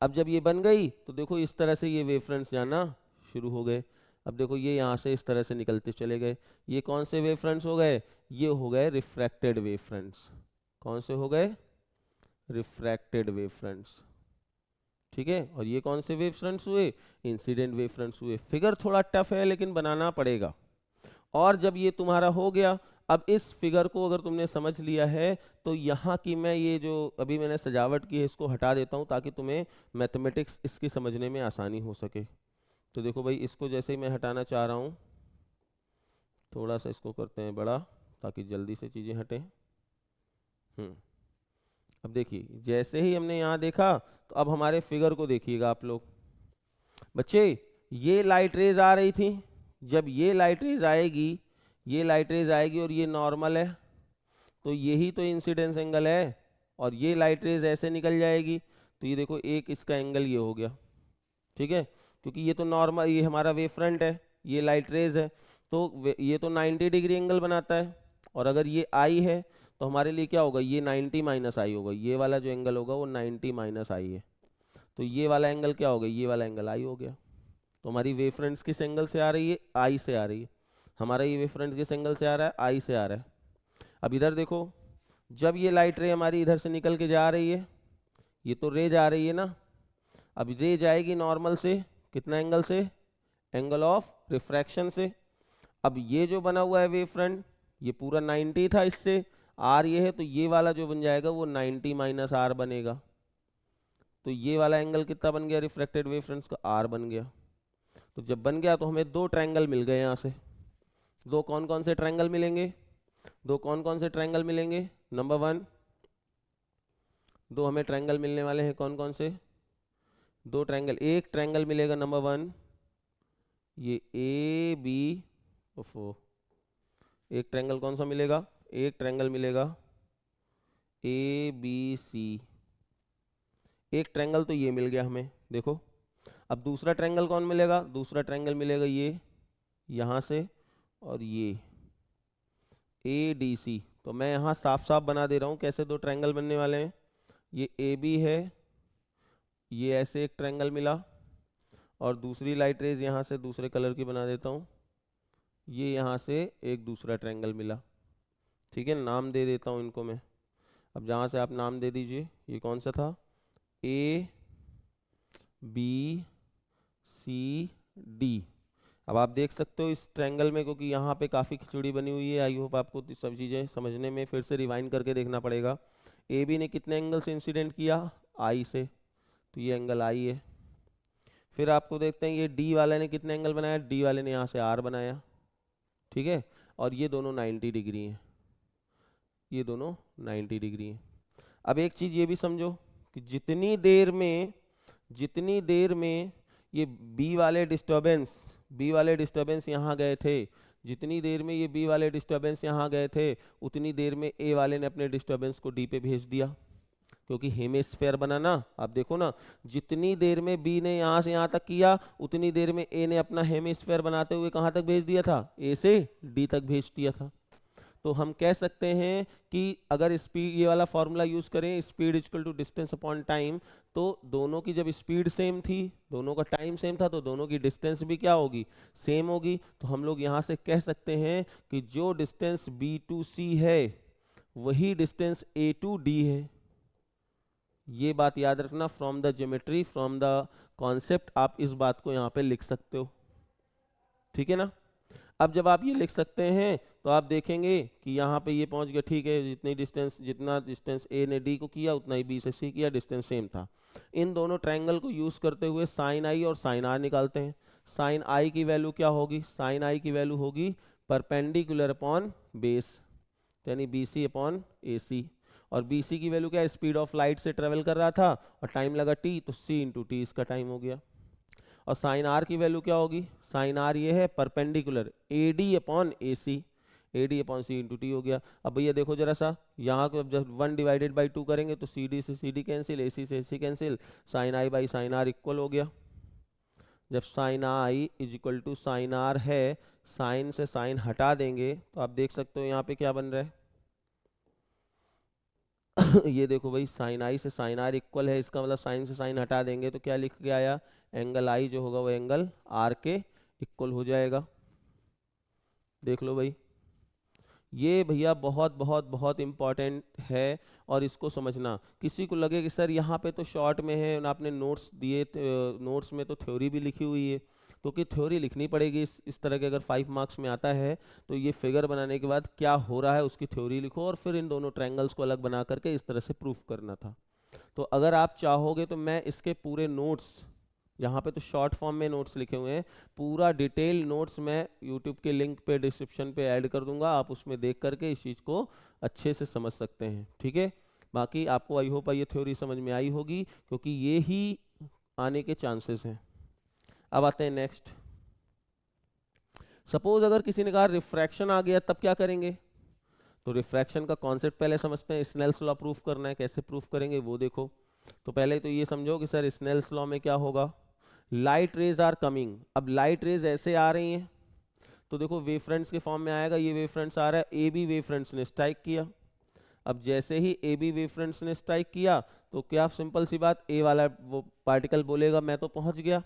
अब जब ये बन गई तो देखो इस तरह से ये वेव फ्रंट्स जाना शुरू हो गए। अब देखो ये यहाँ से इस तरह से निकलते चले गए। ये कौन से वेव फ्रंट्स हो गए? ये हो गए रिफ्रैक्टेड वेव फ्रंट्स। कौन से हो गए? Refracted wave fronts. ठीक है, और ये कौन से वेव फ्रंट्स हुए? इंसिडेंट वेव फ्रंट्स हुए। फिगर थोड़ा टफ है लेकिन बनाना पड़ेगा। और जब ये तुम्हारा हो गया, अब इस फिगर को अगर तुमने समझ लिया है तो यहाँ की मैं ये जो अभी मैंने सजावट की है इसको हटा देता हूँ ताकि तुम्हें मैथमेटिक्स इसकी समझने में आसानी हो सके। तो देखो भाई, इसको जैसे ही मैं हटाना चाह रहा हूँ, थोड़ा सा इसको करते हैं बड़ा ताकि जल्दी से चीज़ें हटें। अब देखिए, जैसे ही हमने यहाँ देखा तो अब हमारे फिगर को देखिएगा आप लोग। बच्चे, ये लाइट रेज आ रही थी, जब ये लाइट रेज आएगी, ये लाइट रेज आएगी और ये नॉर्मल है, तो यही तो इंसिडेंस एंगल है। और ये लाइट रेज ऐसे निकल जाएगी तो ये देखो एक इसका एंगल ये हो गया। ठीक है, क्योंकि ये तो नॉर्मल, ये हमारा वेव फ्रंट है, ये लाइट रेज है, तो ये तो 90 डिग्री एंगल बनाता है। और अगर ये आई है तो हमारे लिए क्या होगा? ये 90 माइनस आई होगा। ये वाला जो एंगल होगा वो 90 माइनस आई है, तो ये वाला एंगल क्या हो गया? ये वाला एंगल आई हो गया। तो हमारी वेव फ्रंट्स किस एंगल से आ रही है? आई से आ रही है। हमारा ये वेव फ्रंट किस एंगल से आ रहा है? आई से आ रहा है। अब इधर देखो, जब ये लाइट रे हमारी इधर से निकल के जा रही है, ये तो रे जा रही है ना, अब रे जाएगी नॉर्मल से, कितना एंगल से? एंगल ऑफ रिफ्रैक्शन से। अब ये जो बना हुआ है वेव फ्रंट, ये पूरा 90 था, इससे आर ये है, तो ये वाला जो बन जाएगा वो 90 माइनस आर बनेगा। तो ये वाला एंगल कितना बन गया रिफ्रैक्टेड वेव फ्रंट्स का? आर बन गया। तो जब बन गया तो हमें दो ट्रायंगल मिल गए यहाँ से। दो कौन कौन से ट्रायंगल मिलेंगे? दो कौन कौन से ट्रायंगल मिलेंगे? नंबर 1, दो हमें ट्रायंगल मिलने वाले हैं। कौन कौन से? दो ट्रायंगल। एक ट्रायंगल मिलेगा नंबर 1, ये ए बी, एक ट्रायंगल कौन सा मिलेगा? एक ट्रायंगल मिलेगा ए बी सी। एक ट्रायंगल तो ये मिल गया हमें, देखो। अब दूसरा ट्रायंगल कौन मिलेगा? दूसरा ट्रायंगल मिलेगा ये यहाँ से और ये ए डी सी। तो मैं यहाँ साफ साफ बना दे रहा हूँ कैसे दो ट्रायंगल बनने वाले हैं। ये ए बी है, ये ऐसे एक ट्रायंगल मिला, और दूसरी लाइट रेज यहाँ से दूसरे कलर की बना देता हूँ, ये यहाँ से एक दूसरा ट्रायंगल मिला। ठीक है, नाम दे देता हूँ इनको मैं। अब जहाँ से आप नाम दे दीजिए, ये कौन सा था? A B C D. अब आप देख सकते हो इस ट्रायंगल में, क्योंकि यहाँ पे काफ़ी खिचड़ी बनी हुई है, आई होप आपको सब चीज़ें समझने में फिर से रिवाइंड करके देखना पड़ेगा। ए बी ने कितने एंगल से इंसिडेंट किया? आई से, तो ये एंगल आई है। फिर आपको देखते हैं ये डी वाले ने कितने एंगल बनाया? डी वाले ने यहाँ से आर बनाया। ठीक है, और ये दोनों 90 डिग्री हैं, ये दोनों 90 डिग्री हैं। अब एक चीज़ ये भी समझो कि जितनी देर में ये बी वाले डिस्टर्बेंस यहाँ गए थे, जितनी देर में ये बी वाले डिस्टर्बेंस यहाँ गए थे, उतनी देर में ए वाले ने अपने डिस्टर्बेंस को डी पे भेज दिया, क्योंकि हेमिस्फेयर बना ना। आप देखो ना, जितनी देर में बी ने यहाँ से यहाँ तक किया, उतनी देर में ए ने अपना हेमिस्फेयर बनाते हुए कहाँ तक भेज दिया था? ए से डी तक भेज दिया था। तो हम कह सकते हैं कि अगर स्पीड, ये वाला फॉर्मूला यूज करें, speed equal to distance upon time, तो दोनों की जब स्पीड सेम थी, दोनों का टाइम सेम था, तो दोनों की डिस्टेंस भी क्या होगी? सेम होगी। तो हम लोग यहाँ से कह सकते हैं कि जो डिस्टेंस बी टू सी है वही डिस्टेंस ए टू डी है। ये बात याद रखना, from the geometry, from the concept आप इस बात को यहाँ पे लिख सकते हो। ठीक है ना? अब जब आप ये लिख सकते हैं तो आप देखेंगे कि यहाँ पे ये पहुँच गया। ठीक है, जितना डिस्टेंस ए ने डी को किया उतना ही बी से सी किया, डिस्टेंस सेम था। इन दोनों ट्रायंगल को यूज करते हुए साइन आई और साइन आर निकालते हैं। साइन आई की वैल्यू क्या होगी? साइन आई की वैल्यू होगी परपेंडिकुलर अपॉन बेस, यानी बी सी अपॉन ए सी। और बी सी की वैल्यू क्या है? स्पीड ऑफ लाइट से ट्रेवल कर रहा था और टाइम लगा टी, तो सी इंटू टी इसका टाइम हो गया। और साइन आर की वैल्यू क्या होगी? साइन आर ये है perpendicular A D upon A C. AD upon C into t हो गया। अब भैया देखो जरा सा, यहाँ को जब 1 डिवाइडेड बाई 2 करेंगे तो CD से CD कैंसिल, AC से AC cancel, sine i by sine r equal हो गया। जब sine i is equal to sine r है, साइन से साइन हटा देंगे तो आप देख सकते हो यहाँ पे क्या बन रहा है। ये देखो भाई, साइन आई से साइन आर इक्वल है, इसका मतलब साइन से साइन हटा देंगे तो क्या लिख के आया, एंगल आई जो होगा वो एंगल आर के इक्वल हो जाएगा। देख लो भाई, ये भैया बहुत बहुत बहुत इंपॉर्टेंट है और इसको समझना। किसी को लगे कि सर यहाँ पे तो शॉर्ट में है, आपने नोट्स दिए, नोट्स में तो थ्योरी भी लिखी हुई है, क्योंकि थ्योरी लिखनी पड़ेगी। इस तरह के अगर 5 मार्क्स में आता है तो ये फिगर बनाने के बाद क्या हो रहा है उसकी थ्योरी लिखो और फिर इन दोनों ट्रायंगल्स को अलग बना करके इस तरह से प्रूफ करना था। तो अगर आप चाहोगे तो मैं इसके पूरे नोट्स, यहाँ पे तो शॉर्ट फॉर्म में नोट्स लिखे हुए हैं, पूरा डिटेल नोट्स मैं यूट्यूब के लिंक पे डिस्क्रिप्शन पे ऐड कर दूंगा, आप उसमें देख करके इस चीज़ को अच्छे से समझ सकते हैं। ठीक है, बाकी आपको आई होप ये थ्योरी समझ में आई होगी, क्योंकि ये ही आने के चांसेस हैं। अब आते हैं नेक्स्ट। सपोज अगर किसी ने कहा रिफ्रैक्शन आ गया, तब क्या करेंगे? तो रिफ्रैक्शन का कॉन्सेप्ट पहले समझते हैं। स्नेल्स लॉ प्रूफ करना है, कैसे प्रूफ करेंगे वो देखो। तो पहले तो ये समझो कि सर स्नेल्स लॉ में क्या होगा, लाइट रेज आर कमिंग। अब लाइट रेज ऐसे आ रही हैं तो देखो वेव फ्रंट्स के फॉर्म में आएगा, ये वेव फ्रंट्स आ रहा है, ए बी वेव फ्रंट्स ने स्ट्राइक किया। अब जैसे ही ए बी वेव फ्रंट्स ने स्ट्राइक किया तो क्या, सिंपल सी बात, ए वाला वो पार्टिकल बोलेगा मैं तो पहुंच गया।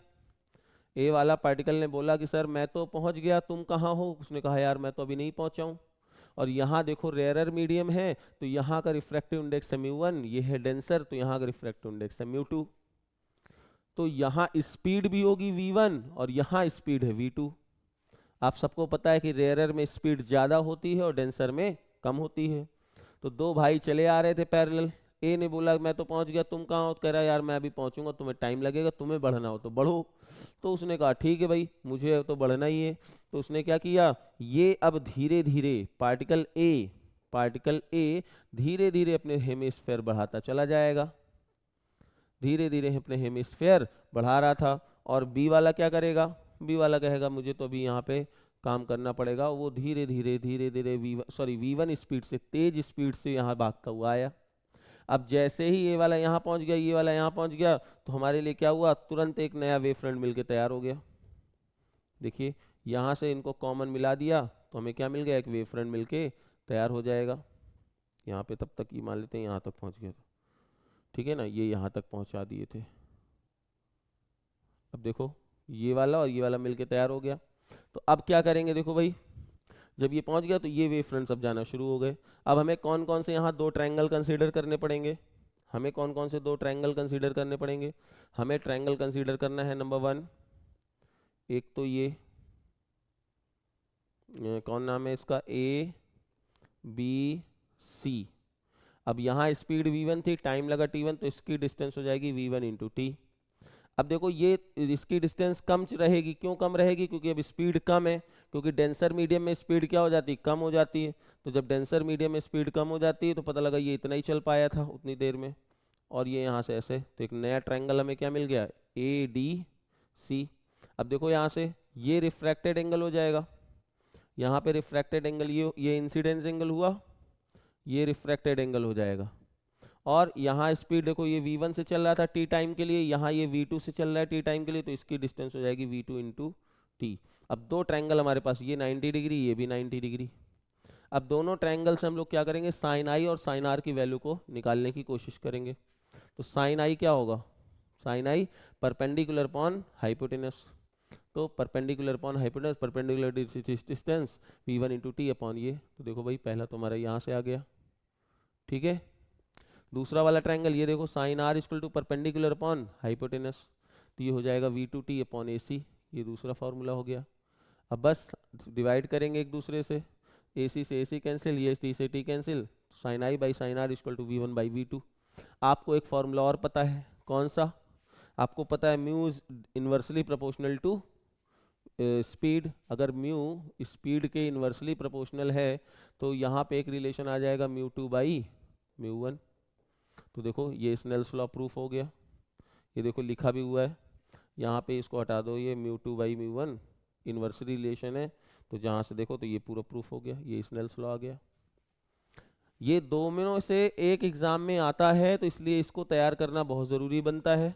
ए वाला पार्टिकल ने बोला कि सर मैं तो पहुंच गया, तुम कहाँ हो? उसने कहा यार मैं तो अभी नहीं पहुंचा हूं। और यहाँ देखो रेयरर मीडियम है तो यहाँ का रिफ्रैक्टिव इंडेक्स है μ1, ये है डेंसर तो यहाँ का रिफ्रैक्टिव इंडेक्स है μ2। तो यहाँ स्पीड भी होगी v1 और यहाँ स्पीड है v2। आप सबको पता है कि रेयरर में स्पीड ज़्यादा होती है और डेंसर में कम होती है। तो दो भाई चले आ रहे थे पैरेलल, ए ने बोला मैं तो पहुंच गया, तुम कहाँ हो? कह रहा यार मैं अभी पहुंचूंगा, तुम्हें टाइम लगेगा, तुम्हें बढ़ना हो तो बढ़ो। तो उसने कहा ठीक है भाई, मुझे तो बढ़ना ही है। तो उसने क्या किया, ये अब धीरे धीरे पार्टिकल ए धीरे धीरे अपने हेमिस्फेयर बढ़ाता चला जाएगा, धीरे धीरे अपने हेमिस्फेयर बढ़ा रहा था। और बी वाला क्या करेगा, बी वाला कहेगा मुझे तो अभी यहाँ पे काम करना पड़ेगा। वो धीरे धीरे v1 स्पीड से, तेज स्पीड से यहाँ भागता हुआ आया। अब जैसे ही ये वाला यहाँ पहुँच गया, ये वाला यहाँ पहुँच गया, तो हमारे लिए क्या हुआ, तुरंत एक नया वेव फ्रंट मिलके तैयार हो गया। देखिए यहाँ से इनको कॉमन मिला दिया तो हमें क्या मिल गया, एक वेव फ्रंट मिलके तैयार हो जाएगा। यहाँ पे तब तक ये मान लेते हैं यहाँ तक पहुँच गया था, ठीक है ना, ये यहाँ तक पहुँचा दिए थे। अब देखो ये वाला और ये वाला मिलके तैयार हो गया। तो अब क्या करेंगे, देखो भाई जब ये पहुंच गया तो ये वेव फ्रंट्स अब जाना शुरू हो गए। अब हमें कौन कौन से यहाँ दो ट्रायंगल कंसीडर करने पड़ेंगे, हमें कौन कौन से दो ट्रायंगल कंसीडर करने पड़ेंगे? हमें ट्रायंगल कंसीडर करना है नंबर 1, एक तो ये कौन नाम है इसका, ए बी सी। अब यहाँ स्पीड v1 थी, टाइम लगा t1, तो इसकी डिस्टेंस हो जाएगी v1 इंटू टी। अब देखो ये इसकी डिस्टेंस कम रहेगी, क्यों कम रहेगी, क्योंकि अब स्पीड कम है, क्योंकि डेंसर मीडियम में स्पीड क्या हो जाती है, कम हो जाती है। तो जब डेंसर मीडियम में स्पीड कम हो जाती है तो पता लगा ये इतना ही चल पाया था उतनी देर में, और ये यहाँ से ऐसे, तो एक नया ट्रायंगल हमें क्या मिल गया, ए डी सी। अब देखो यहाँ से ये रिफ्रैक्टेड एंगल हो जाएगा, यहाँ पे रिफ्रैक्टेड एंगल, ये इंसिडेंस एंगल हुआ, ये रिफ्रैक्टेड एंगल हो जाएगा। और यहाँ स्पीड देखो ये v1 से चल रहा था t टाइम के लिए, यहाँ ये v2 से चल रहा है t टाइम के लिए, तो इसकी डिस्टेंस हो जाएगी v2 इंटू टी। अब दो ट्रायंगल हमारे पास, ये 90 डिग्री, ये भी 90 डिग्री। अब दोनों ट्रायंगल से हम लोग क्या करेंगे, साइन आई और साइन आर की वैल्यू को निकालने की कोशिश करेंगे। तो साइन आई क्या होगा, साइन आई परपेंडिकुलर अपॉन हाइपोटेनस। तो perpendicular upon hypotenuse, perpendicular distance v1 into T upon ये। तो देखो भाई पहला तो हमारा यहाँ से आ गया, ठीक है। दूसरा वाला ट्रायंगल ये देखो, sine r equal to perpendicular upon hypotenuse, तो ये हो जाएगा v2t अपॉन AC, ये दूसरा फार्मूला हो गया। अब बस डिवाइड करेंगे एक दूसरे से, AC से AC कैंसिल, ये t से t cancel, sine i by sine r equal to v1 by v2। आपको एक फार्मूला और पता है, कौन सा? आपको पता है mu is inversely proportional to speed. अगर म्यू स्पीड के इन्वर्सली प्रोपोर्शनल है तो यहाँ पे एक रिलेशन आ जाएगा μ2 बाई μ1। तो देखो ये स्नेल्स लॉ प्रूफ हो गया, ये देखो लिखा भी हुआ है यहाँ पे, इसको हटा दो, ये μ2 बाई μ1 इन्वर्सली रिलेशन है, तो जहाँ से देखो तो ये पूरा प्रूफ हो गया, ये स्नेल्स लॉ आ गया। ये दोनों से एक एग्जाम में आता है, तो इसलिए इसको तैयार करना बहुत ज़रूरी बनता है।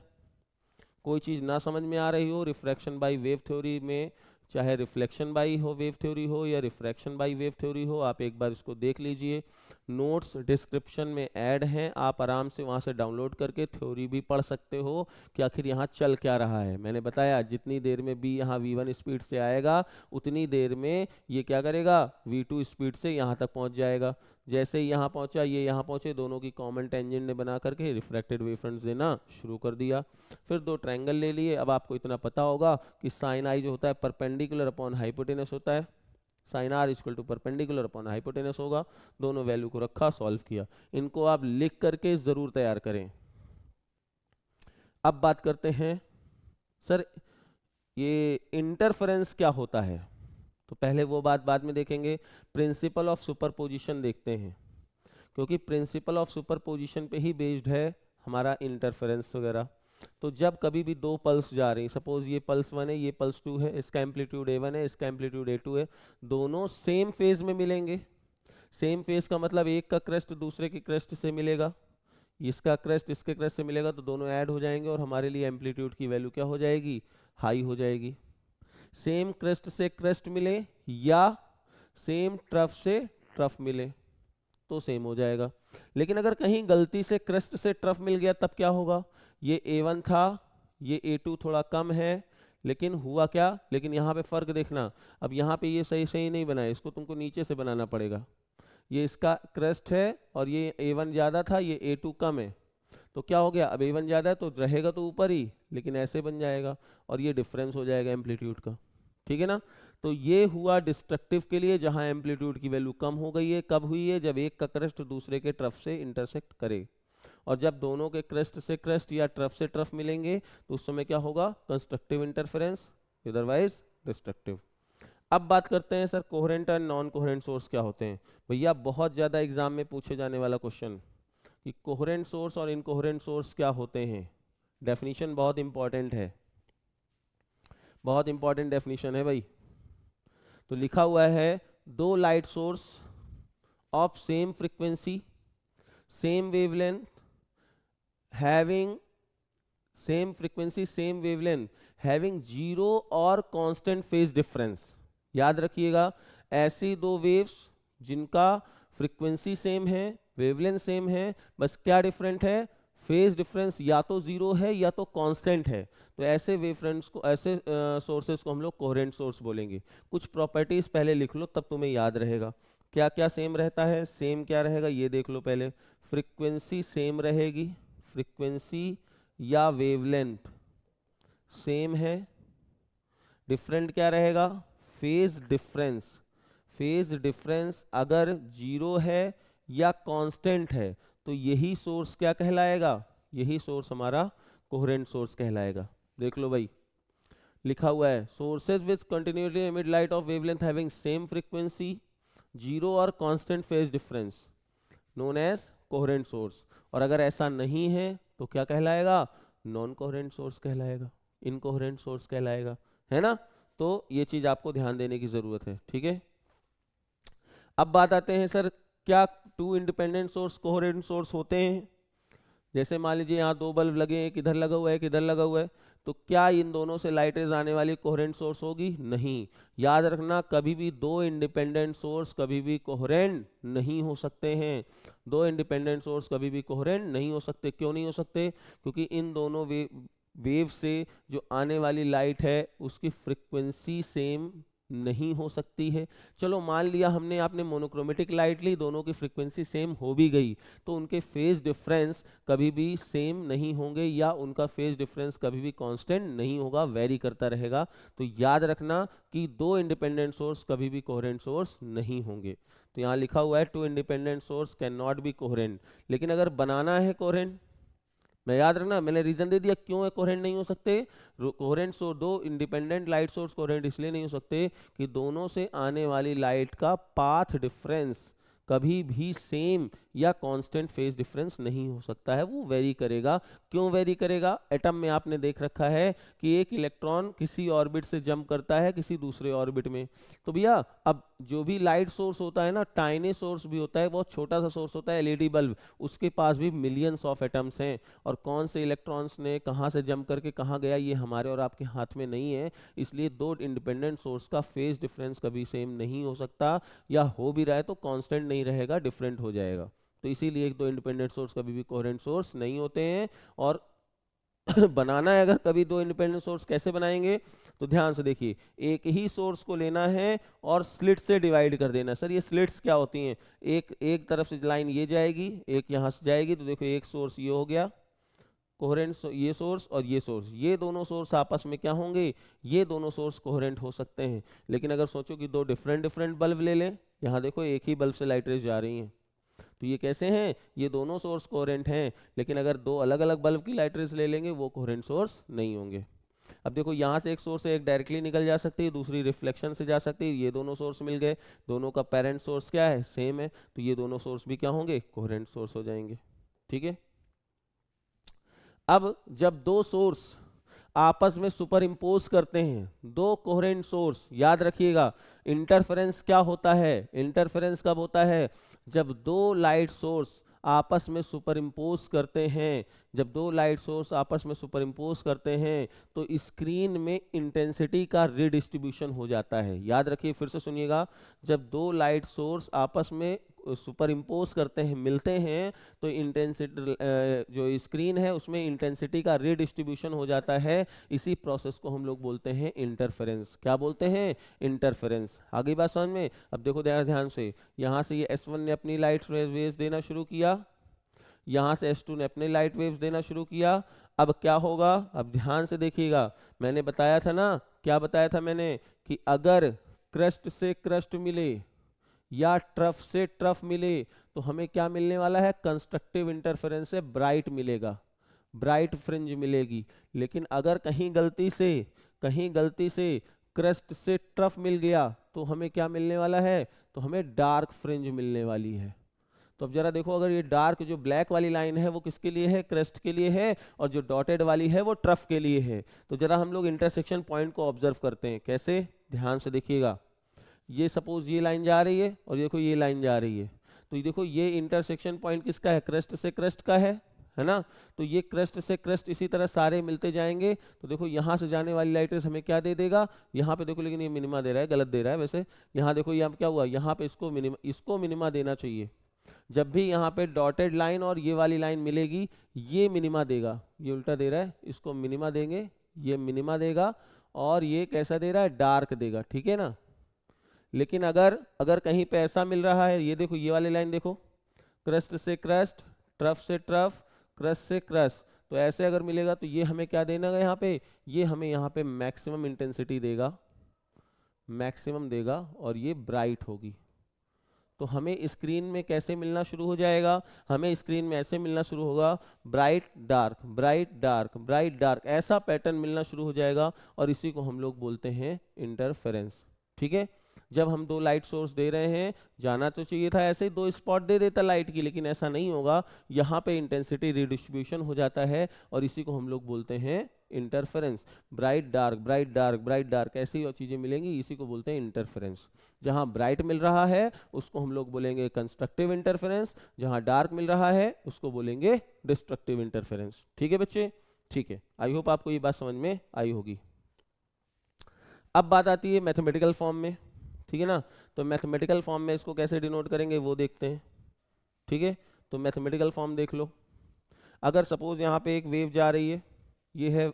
कोई चीज़ ना समझ में आ रही हो रिफ्रैक्शन बाय वेव थ्योरी में, चाहे रिफ्लेक्शन बाय हो वेव थ्योरी हो या रिफ्रैक्शन बाय वेव थ्योरी हो, आप एक बार इसको देख लीजिए। नोट्स डिस्क्रिप्शन में ऐड हैं, आप आराम से वहाँ से डाउनलोड करके थ्योरी भी पढ़ सकते हो कि आखिर यहाँ चल क्या रहा है। मैंने बताया जितनी देर में बी यहाँ v1 स्पीड से आएगा उतनी देर में ये क्या करेगा, v2 स्पीड से यहाँ तक पहुँच जाएगा। जैसे ही यहाँ पहुँचा, ये यहाँ पहुँचे, दोनों की कॉमन टेंजेंट ने बना करके रिफ्रैक्टेड वेव फ्रंट्स देना शुरू कर दिया। फिर दो ट्रायंगल ले लिए। अब आपको इतना पता होगा कि साइन आई जो होता है परपेंडिकुलर अपॉन हाइपोटेनस होता है, sine r equal to perpendicular upon hypotenuse होगा। दोनों वैल्यू को रखा, सॉल्व किया। इनको आप लिख करके जरूर तैयार करें। अब बात करते हैं सर ये इंटरफेरेंस क्या होता है, तो पहले वो बात बाद में देखेंगे। प्रिंसिपल ऑफ सुपरपोजिशन देखते हैं, क्योंकि प्रिंसिपल ऑफ सुपरपोजिशन पे ही बेस्ड है हमारा इंटरफेरेंस वगैरह। तो जब कभी भी दो पल्स जा रही, सपोज ये पल्स 1 है, ये पल्स 2 है, इसका एम्पलीट्यूड A1 है, इसका एम्पलीट्यूड A2 है, दोनों सेम फेज में मिलेंगे। सेम फेज का मतलब एक का क्रेस्ट दूसरे के क्रेस्ट से मिलेगा, इसका क्रेस्ट इसके क्रेस्ट से मिलेगा, तो दोनों ऐड हो जाएंगे और हमारे लिए एम्पलीट्यूड की वैल्यू क्या हो जाएगी, हाई हो जाएगी। सेम क्रेस्ट से क्रेस्ट मिले या सेम ट्रफ से ट्रफ मिले तो सेम हो जाएगा। लेकिन अगर कहीं गलती से क्रेस्ट से ट्रफ मिल गया तब क्या होगा, ये A1 था, ये A2 थोड़ा कम है, लेकिन हुआ क्या, लेकिन यहाँ पे फर्क देखना। अब यहाँ पे ये सही सही नहीं बना है, इसको तुमको नीचे से बनाना पड़ेगा। ये इसका क्रेस्ट है और ये A1 ज़्यादा था, ये A2 कम है, तो क्या हो गया, अब A1 ज़्यादा है तो रहेगा तो ऊपर ही, लेकिन ऐसे बन जाएगा और ये डिफरेंस हो जाएगा एम्पलीट्यूड का। ठीक है ना। तो ये हुआ डिस्ट्रक्टिव के लिए, जहां एम्पलीट्यूड की वैल्यू कम हो गई है। कब हुई है, जब एक का क्रेस्ट दूसरे के ट्रफ से इंटरसेक्ट करे, और जब दोनों के क्रेस्ट से क्रेस्ट या ट्रफ से ट्रफ मिलेंगे तो उस समय क्या होगा, कंस्ट्रक्टिव इंटरफेरेंस, अदरवाइज डिस्ट्रक्टिव। अब बात करते हैं sir coherent and non coherent source क्या होते हैं। भैया बहुत ज्यादा एग्जाम में पूछे जाने वाला क्वेश्चन कि कोहेरेंट सोर्स और इनकोहेरेंट सोर्स क्या होते हैं। डेफिनेशन बहुत इंपॉर्टेंट है, बहुत इंपॉर्टेंट डेफिनेशन है भाई। तो लिखा हुआ है दो light source of same frequency, same wavelength, having same frequency same wavelength, having zero और कांस्टेंट फेज डिफरेंस। याद रखिएगा, ऐसी दो वेव्स जिनका फ्रीक्वेंसी सेम है, वेवलेंथ सेम है, बस क्या डिफरेंट है, फेज डिफरेंस या तो जीरो है या तो कांस्टेंट है, तो ऐसे वेवफ्रंट्स को, ऐसे सोर्सेस को हम लोग कोहेरेंट सोर्स बोलेंगे। कुछ प्रॉपर्टीज पहले लिख लो तब तुम्हें याद रहेगा क्या क्या सेम रहता है। सेम क्या रहेगा ये देख लो पहले, फ्रीक्वेंसी सेम रहेगी, फ्रीक्वेंसी या वेवलेंथ सेम है। डिफरेंट क्या रहेगा, फेज डिफरेंस, फेज डिफरेंस अगर जीरो है या कांस्टेंट है तो यही सोर्स क्या कहलाएगा, यही सोर्स हमारा कोहेरेंट सोर्स कहलाएगा। देख लो भाई, लिखा हुआ है sources with continuously emit light of wavelength having same frequency, zero और constant phase difference known as coherent source. और अगर ऐसा नहीं है तो क्या कहलाएगा, नॉन कोहेरेंट सोर्स कहलाएगा, इनकोहेरेंट सोर्स कहलाएगा, है ना। तो ये चीज आपको ध्यान देने की जरूरत है, ठीक है। अब बात आते हैं सर क्या two independent source coherent source होते हैं। जैसे मान लीजिए यहाँ दो बल्ब लगे हैं, एक इधर लगा हुआ है एक इधर लगा हुआ है, तो क्या इन दोनों से लाइट रेज आने वाली कोहेरेंट सोर्स होगी, नहीं। याद रखना कभी भी दो इंडिपेंडेंट सोर्स कभी भी कोहेरेंट नहीं हो सकते हैं, दो इंडिपेंडेंट सोर्स कभी भी कोहेरेंट नहीं हो सकते। क्यों नहीं हो सकते, क्योंकि इन दोनों वेव से जो आने वाली लाइट है उसकी फ्रीक्वेंसी सेम नहीं हो सकती है। चलो मान लिया हमने आपने मोनोक्रोमेटिक लाइट ली, दोनों की फ्रीक्वेंसी सेम हो भी गई, तो उनके फेज डिफरेंस कभी भी सेम नहीं होंगे या उनका फेज डिफरेंस कभी भी कांस्टेंट नहीं होगा, वेरी करता रहेगा। तो याद रखना कि दो इंडिपेंडेंट सोर्स कभी भी कोहेरेंट सोर्स नहीं होंगे। तो यहाँ लिखा हुआ है two independent source can not be coherent, लेकिन अगर बनाना है कोहेरेंट, मैं याद रखना मैंने रीजन दे दिया क्यों है कोहेरेंट नहीं हो सकते। कोहेरेंट सोर्स, दो इंडिपेंडेंट लाइट सोर्स कोहेरेंट इसलिए नहीं हो सकते कि दोनों से आने वाली लाइट का पाथ डिफरेंस कभी भी सेम या कांस्टेंट फेज डिफरेंस नहीं हो सकता है, वो वेरी करेगा। क्यों वेरी करेगा? एटम में आपने देख रखा है कि एक इलेक्ट्रॉन किसी ऑर्बिट से जंप करता है किसी दूसरे ऑर्बिट में। तो भैया अब जो भी लाइट सोर्स होता है ना, टाइनी सोर्स भी होता है, बहुत छोटा सा सोर्स होता है, एलईडी बल्ब, उसके पास भी मिलियंस ऑफ एटम्स हैं, और कौन से इलेक्ट्रॉन्स ने कहाँ से जंप करके कहाँ गया ये हमारे और आपके हाथ में नहीं है। इसलिए दो इंडिपेंडेंट सोर्स का फेज डिफरेंस कभी सेम नहीं हो सकता, या हो भी रहा है तो कांस्टेंट नहीं रहेगा, डिफरेंट हो जाएगा। तो इसीलिए दो इंडिपेंडेंट सोर्स कभी भी कोहेरेंट सोर्स नहीं होते हैं। और बनाना है अगर कभी दो इंडिपेंडेंट सोर्स, कैसे बनाएंगे? तो ध्यान से देखिए, एक ही सोर्स को लेना है और स्लिट से डिवाइड कर देना। सर ये स्लिट्स क्या होती हैं? एक तरफ से लाइन ये जाएगी, एक यहाँ से जाएगी, तो देखो एक सोर्स ये हो गया कोहेरेंट, ये सोर्स और ये सोर्स, ये दोनों सोर्स आपस में क्या होंगे? ये दोनों सोर्स कोहेरेंट हो सकते हैं। लेकिन अगर सोचो कि दो डिफरेंट डिफरेंट बल्ब ले लें, यहाँ देखो एक ही बल्ब से लाइट रेज जा रही हैं, तो ये कैसे हैं? ये दोनों सोर्स कोहेरेंट हैं। लेकिन अगर दो अलग अलग बल्ब की लाइट रेज ले लेंगे, वो कोहेरेंट सोर्स नहीं होंगे। अब देखो यहाँ से एक सोर्स से एक डायरेक्टली निकल जा सकती है, दूसरी रिफ्लेक्शन से जा सकती है, ये दोनों सोर्स मिल गए, दोनों का पेरेंट सोर्स क्या है? सेम है, तो ये दोनों सोर्स भी क्या होंगे? कोहेरेंट सोर्स हो जाएंगे। ठीक है। अब जब दो सोर्स आपस में सुपर इम्पोज करते हैं, दो कोहेरेंट सोर्स, याद रखिएगा इंटरफेरेंस क्या होता है? इंटरफेरेंस कब होता है? जब दो लाइट सोर्स आपस में सुपर इम्पोज करते हैं। जब दो लाइट सोर्स आपस में सुपर इम्पोज करते हैं तो स्क्रीन में इंटेंसिटी का रिडिस्ट्रीब्यूशन हो जाता है। याद रखिए, फिर से सुनिएगा, जब दो लाइट सोर्स आपस में सुपर इम्पोज करते हैं, मिलते हैं, तो इंटेंसिटी जो स्क्रीन है उसमें इंटेंसिटी का रिडिस्ट्रीब्यूशन हो जाता है। इसी प्रोसेस को हम लोग बोलते हैं इंटरफेरेंस। क्या बोलते हैं? इंटरफेरेंस। आगे बात समझ में? अब देखो ध्यान से, यहाँ से ये S1 ने अपनी लाइट वेव्स देना शुरू किया, यहाँ से S2 ने अपने लाइट वेव्स देना शुरू किया। अब क्या होगा? अब ध्यान से देखिएगा, मैंने बताया था ना, क्या बताया था मैंने, कि अगर क्रस्ट से क्रस्ट मिले या ट्रफ से ट्रफ मिले तो हमें क्या मिलने वाला है? कंस्ट्रक्टिव इंटरफेरेंस से ब्राइट मिलेगा, ब्राइट फ्रिंज मिलेगी। लेकिन अगर कहीं गलती से क्रस्ट से ट्रफ मिल गया तो हमें क्या मिलने वाला है? तो हमें डार्क फ्रिंज मिलने वाली है। तो अब जरा देखो, अगर ये डार्क जो ब्लैक वाली लाइन है वो किसके लिए है? क्रस्ट के लिए है, और जो डॉटेड वाली है वो ट्रफ के लिए है। तो जरा हम लोग इंटरसेक्शन पॉइंट को ऑब्जर्व करते हैं। कैसे? ध्यान से देखिएगा, ये सपोज ये लाइन जा रही है और देखो ये लाइन जा रही है, तो ये देखो ये इंटरसेक्शन पॉइंट किसका है? क्रस्ट से क्रस्ट का है ना? तो ये क्रस्ट से क्रस्ट इसी तरह सारे मिलते जाएंगे। तो देखो यहाँ से जाने वाली लाइट रेस हमें क्या दे देगा? यहाँ पे देखो, लेकिन ये मिनिमा दे रहा है, गलत दे रहा है वैसे। यहाँ देखो यहाँ क्या हुआ, यहाँ पे इसको मिनिमा देना चाहिए। जब भी यहाँ पे डॉटेड लाइन और ये वाली लाइन मिलेगी, ये मिनिमा देगा, ये उल्टा दे रहा है, इसको मिनिमा देंगे, ये मिनिमा देगा, और ये कैसा दे रहा है? डार्क देगा। ठीक है ना? लेकिन अगर कहीं पे ऐसा मिल रहा है, ये देखो ये वाली लाइन देखो, क्रस्ट से क्रस्ट, ट्रफ से ट्रफ, क्रस्ट से क्रस्ट, तो ऐसे अगर मिलेगा तो ये हमें क्या देना है? यहाँ पे ये हमें यहाँ पे मैक्सिमम इंटेंसिटी देगा, मैक्सिमम देगा, और ये ब्राइट होगी। तो हमें स्क्रीन में कैसे मिलना शुरू हो जाएगा? हमें स्क्रीन में ऐसे मिलना शुरू होगा, bright dark, bright dark, bright dark, ऐसा पैटर्न मिलना शुरू हो जाएगा, और इसी को हम लोग बोलते हैं इंटरफेरेंस। ठीक है? जब हम दो लाइट सोर्स दे रहे हैं, जाना तो चाहिए था ऐसे ही दो स्पॉट दे देता लाइट की, लेकिन ऐसा नहीं होगा, यहाँ पे इंटेंसिटी रिडिस्ट्रीब्यूशन हो जाता है, और इसी को हम लोग बोलते हैं interference. Bright dark, bright dark, bright dark, ऐसी और चीजें मिलेंगी, इसी को बोलते हैं इंटरफेरेंस। जहां ब्राइट मिल रहा है उसको हम लोग बोलेंगे कंस्ट्रक्टिव इंटरफेरेंस, जहां डार्क मिल रहा है उसको बोलेंगे डिस्ट्रक्टिव इंटरफेरेंस। ठीक है बच्चे? ठीक है, आई होप आपको ये बात समझ में आई होगी। अब बात आती है मैथमेटिकल फॉर्म में। ठीक है ना? तो मैथमेटिकल फॉर्म में इसको कैसे डिनोट करेंगे वो देखते हैं। ठीक है? तो मैथमेटिकल फॉर्म देख लो। अगर सपोज यहाँ पे एक वेव जा रही है, ये है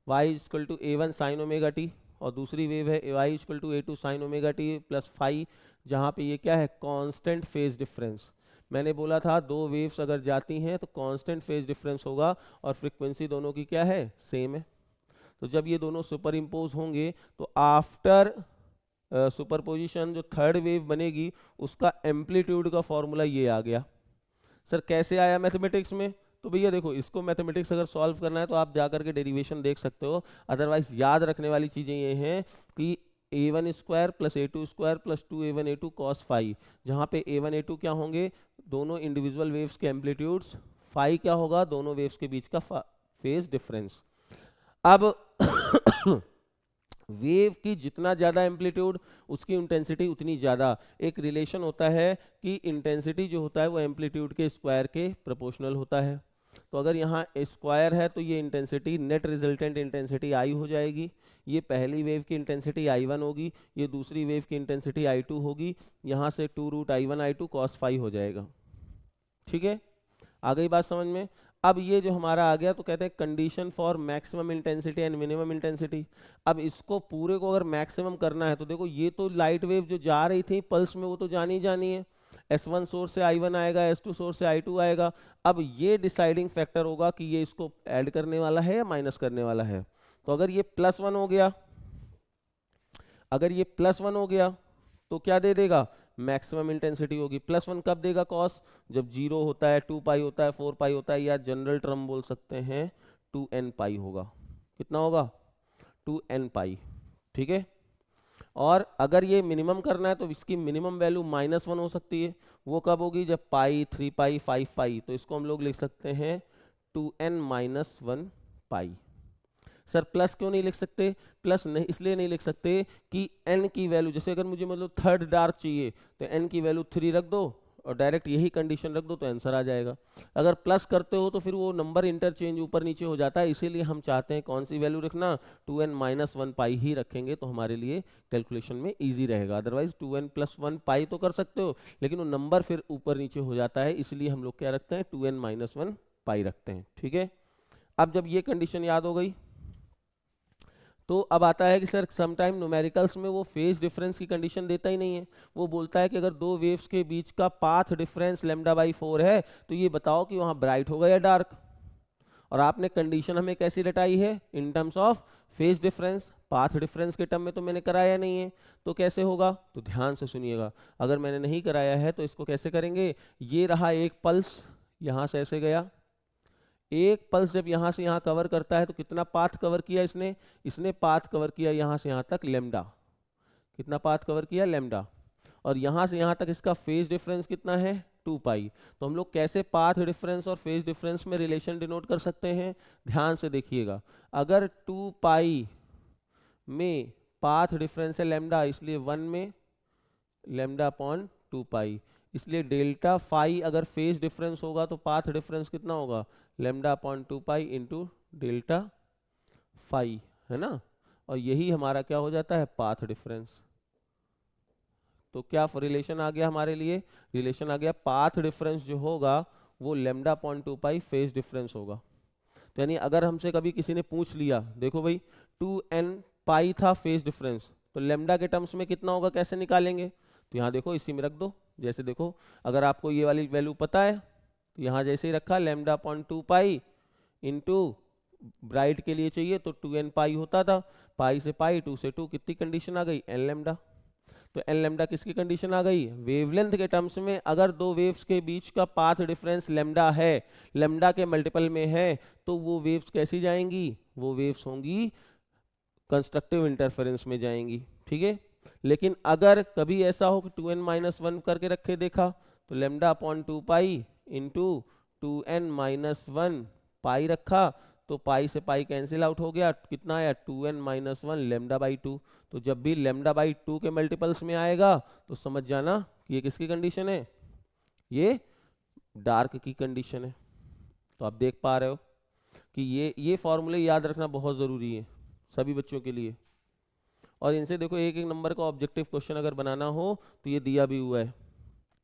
y equal to a1 sine omega t, और दूसरी वेव है y equal to a2 sine omega t plus phi, जहाँ पे ये क्या है? Constant phase difference. मैंने बोला था दो वेव्स अगर जाती हैं तो कांस्टेंट फेज डिफरेंस होगा, और फ्रीक्वेंसी दोनों की क्या है? सेम है। तो जब ये दोनों सुपर इम्पोज होंगे तो आफ्टर सुपरपोजिशन जो थर्ड वेव बनेगी उसका एम्पलीट्यूड का फॉर्मूला ये आ गया। सर कैसे आया मैथमेटिक्स में? तो भैया देखो, इसको मैथमेटिक्स अगर सॉल्व करना है तो आप जाकर के डेरिवेशन देख सकते हो, अदरवाइज याद रखने वाली चीजें ये हैं कि a1 square plus a2 square plus 2a1 a2 cos phi, जहाँ पे a1 a2 क्या होंगे? दोनों इंडिविजुअल वेव्स के एम्पलीट्यूड्स, फाई क्या होगा, दोनों वेव्स के बीच का फेज डिफरेंस। अब वेव की जितना ज़्यादा एम्पलीट्यूड उसकी इंटेंसिटी उतनी ज़्यादा। एक रिलेशन होता है कि इंटेंसिटी जो होता है वो एम्पलीट्यूड के स्क्वायर के प्रोपोर्शनल होता है। तो अगर यहाँ स्क्वायर है तो ये intensity net resultant intensity I हो जाएगी। ये पहली वेव की इंटेंसिटी I1 होगी, ये दूसरी वेव की इंटेंसिटी I2 होगी। यहाँ से 2√I1 I2 cos फाई हो जाएगा। ठीक है, आ गई बात समझ में। अब ये जो हमारा आ गया तो कहते हैं condition for maximum intensity and minimum intensity. अब इसको पूरे को अगर मैक्सिमम करना है तो देखो ये तो लाइट वेव जो जा रही थी पल्स में वो तो जानी ही जानी है। S1 सोर्स से I1 आएगा, S2 सोर्स से I2 आएगा। अब ये डिसाइडिंग फैक्टर होगा कि ये इसको ऐड करने वाला है या माइनस करने वाला है। तो अगर ये +1 हो गया, अगर ये +1 हो गया तो क्या दे देगा, मैक्सिमम इंटेंसिटी होगी। +1 कब देगा कॉस, जब 0 होता है, 2 पाई होता है, 4 पाई होता है, या जनरल टर्म बोल सकते हैं 2n पाई होगा। कितना होगा, 2n पाई। ठीक है, और अगर ये मिनिमम करना है तो इसकी मिनिमम वैल्यू -1 हो सकती है। वो कब होगी, जब पाई, 3 पाई, 5 पाई। तो इसको हम लोग लिख सकते हैं 2n - 1 पाई। सर प्लस क्यों नहीं लिख सकते, प्लस नहीं इसलिए नहीं लिख सकते कि n की वैल्यू, जैसे अगर मुझे मतलब थर्ड डार्क चाहिए तो n की वैल्यू 3 रख दो और डायरेक्ट यही कंडीशन रख दो तो आंसर आ जाएगा। अगर प्लस करते हो तो फिर वो नंबर इंटरचेंज ऊपर नीचे हो जाता है, इसीलिए हम चाहते हैं कौन सी वैल्यू रखना, 2n - 1 पाई ही रखेंगे तो हमारे लिए कैलकुलेशन में ईजी रहेगा। अदरवाइज 2n + 1 पाई तो कर सकते हो लेकिन वो नंबर फिर ऊपर नीचे हो जाता है, इसलिए हम लोग क्या रखते हैं 2n - 1 पाई रखते हैं। ठीक है, अब जब ये कंडीशन याद हो गई तो अब आता है कि सर समटाइम न्यूमेरिकल्स में वो फेज डिफरेंस की कंडीशन देता ही नहीं है। वो बोलता है कि अगर दो वेव्स के बीच का पाथ डिफरेंस λ/4 है तो ये बताओ कि वहाँ ब्राइट होगा या डार्क। और आपने कंडीशन हमें कैसी रटाई है, in terms of phase difference. Path difference के टर्म में तो मैंने कराया नहीं है, तो कैसे होगा, तो ध्यान से सुनिएगा। अगर मैंने नहीं कराया है तो इसको कैसे करेंगे, ये रहा एक पल्स, यहाँ से ऐसे गया, एक पल्स जब यहाँ से यहाँ कवर करता है तो कितना पाथ कवर किया इसने, इसने पाथ कवर किया यहाँ से यहाँ तक लैम्डा। कितना पाथ कवर किया, लैम्डा। और यहाँ से यहाँ तक इसका फेज डिफरेंस कितना है, 2 पाई। तो हम लोग कैसे पाथ डिफरेंस और फेज डिफरेंस में रिलेशन डिनोट कर सकते हैं, ध्यान से देखिएगा। अगर 2 पाई में पाथ डिफरेंस है लैम्डा, इसलिए 1 में λ/2 पाई, इसलिए डेल्टा फाई अगर फेज डिफरेंस होगा तो पाथ डिफरेंस कितना होगा, λ/2 पाई इंटू डेल्टा फाई, है ना। और यही हमारा क्या हो जाता है, पाथ डिफरेंस। तो क्या रिलेशन आ गया हमारे लिए, रिलेशन आ गया पाथ डिफरेंस जो होगा वो λ/2 पाई फेज डिफरेंस होगा। तो यानी अगर हमसे कभी किसी ने पूछ लिया, देखो भाई 2n पाई था फेज डिफरेंस, तो लैम्डा के टर्म्स में कितना होगा कैसे निकालेंगे, तो यहाँ देखो इसी में रख दो। जैसे देखो अगर आपको ये वाली वैल्यू पता है तो यहाँ जैसे ही रखा λ/2 पाई इंटू ब्राइट के लिए चाहिए तो 2n पाई होता था, पाई से पाई, 2 से 2, कितनी कंडीशन आ गई, n लैम्डा। तो n लैम्डा किसकी कंडीशन आ गई, वेवलेंथ के टर्म्स में। अगर दो वेव्स के बीच का पाथ डिफरेंस लैम्डा है, लैम्डा के मल्टीपल में है, तो वो वेव्स कैसी जाएंगी, वो वेव्स होंगी कंस्ट्रक्टिव इंटरफेरेंस में जाएंगी। ठीक है, लेकिन अगर कभी ऐसा हो कि 2n - 1 करके रखे देखा तो λ/2 पाई इंटू 2n - 1 पाई रखा तो पाई से पाई कैंसिल आउट हो गया, कितना आया 2n - 1 λ/2। तो जब भी λ/2 के मल्टीपल्स में आएगा तो समझ जाना कि ये किसकी कंडीशन है, ये डार्क की कंडीशन है। तो आप देख पा रहे हो कि ये फॉर्मूले याद रखना बहुत ज़रूरी है सभी बच्चों के लिए। और इनसे देखो एक एक नंबर का ऑब्जेक्टिव क्वेश्चन अगर बनाना हो तो ये दिया भी हुआ है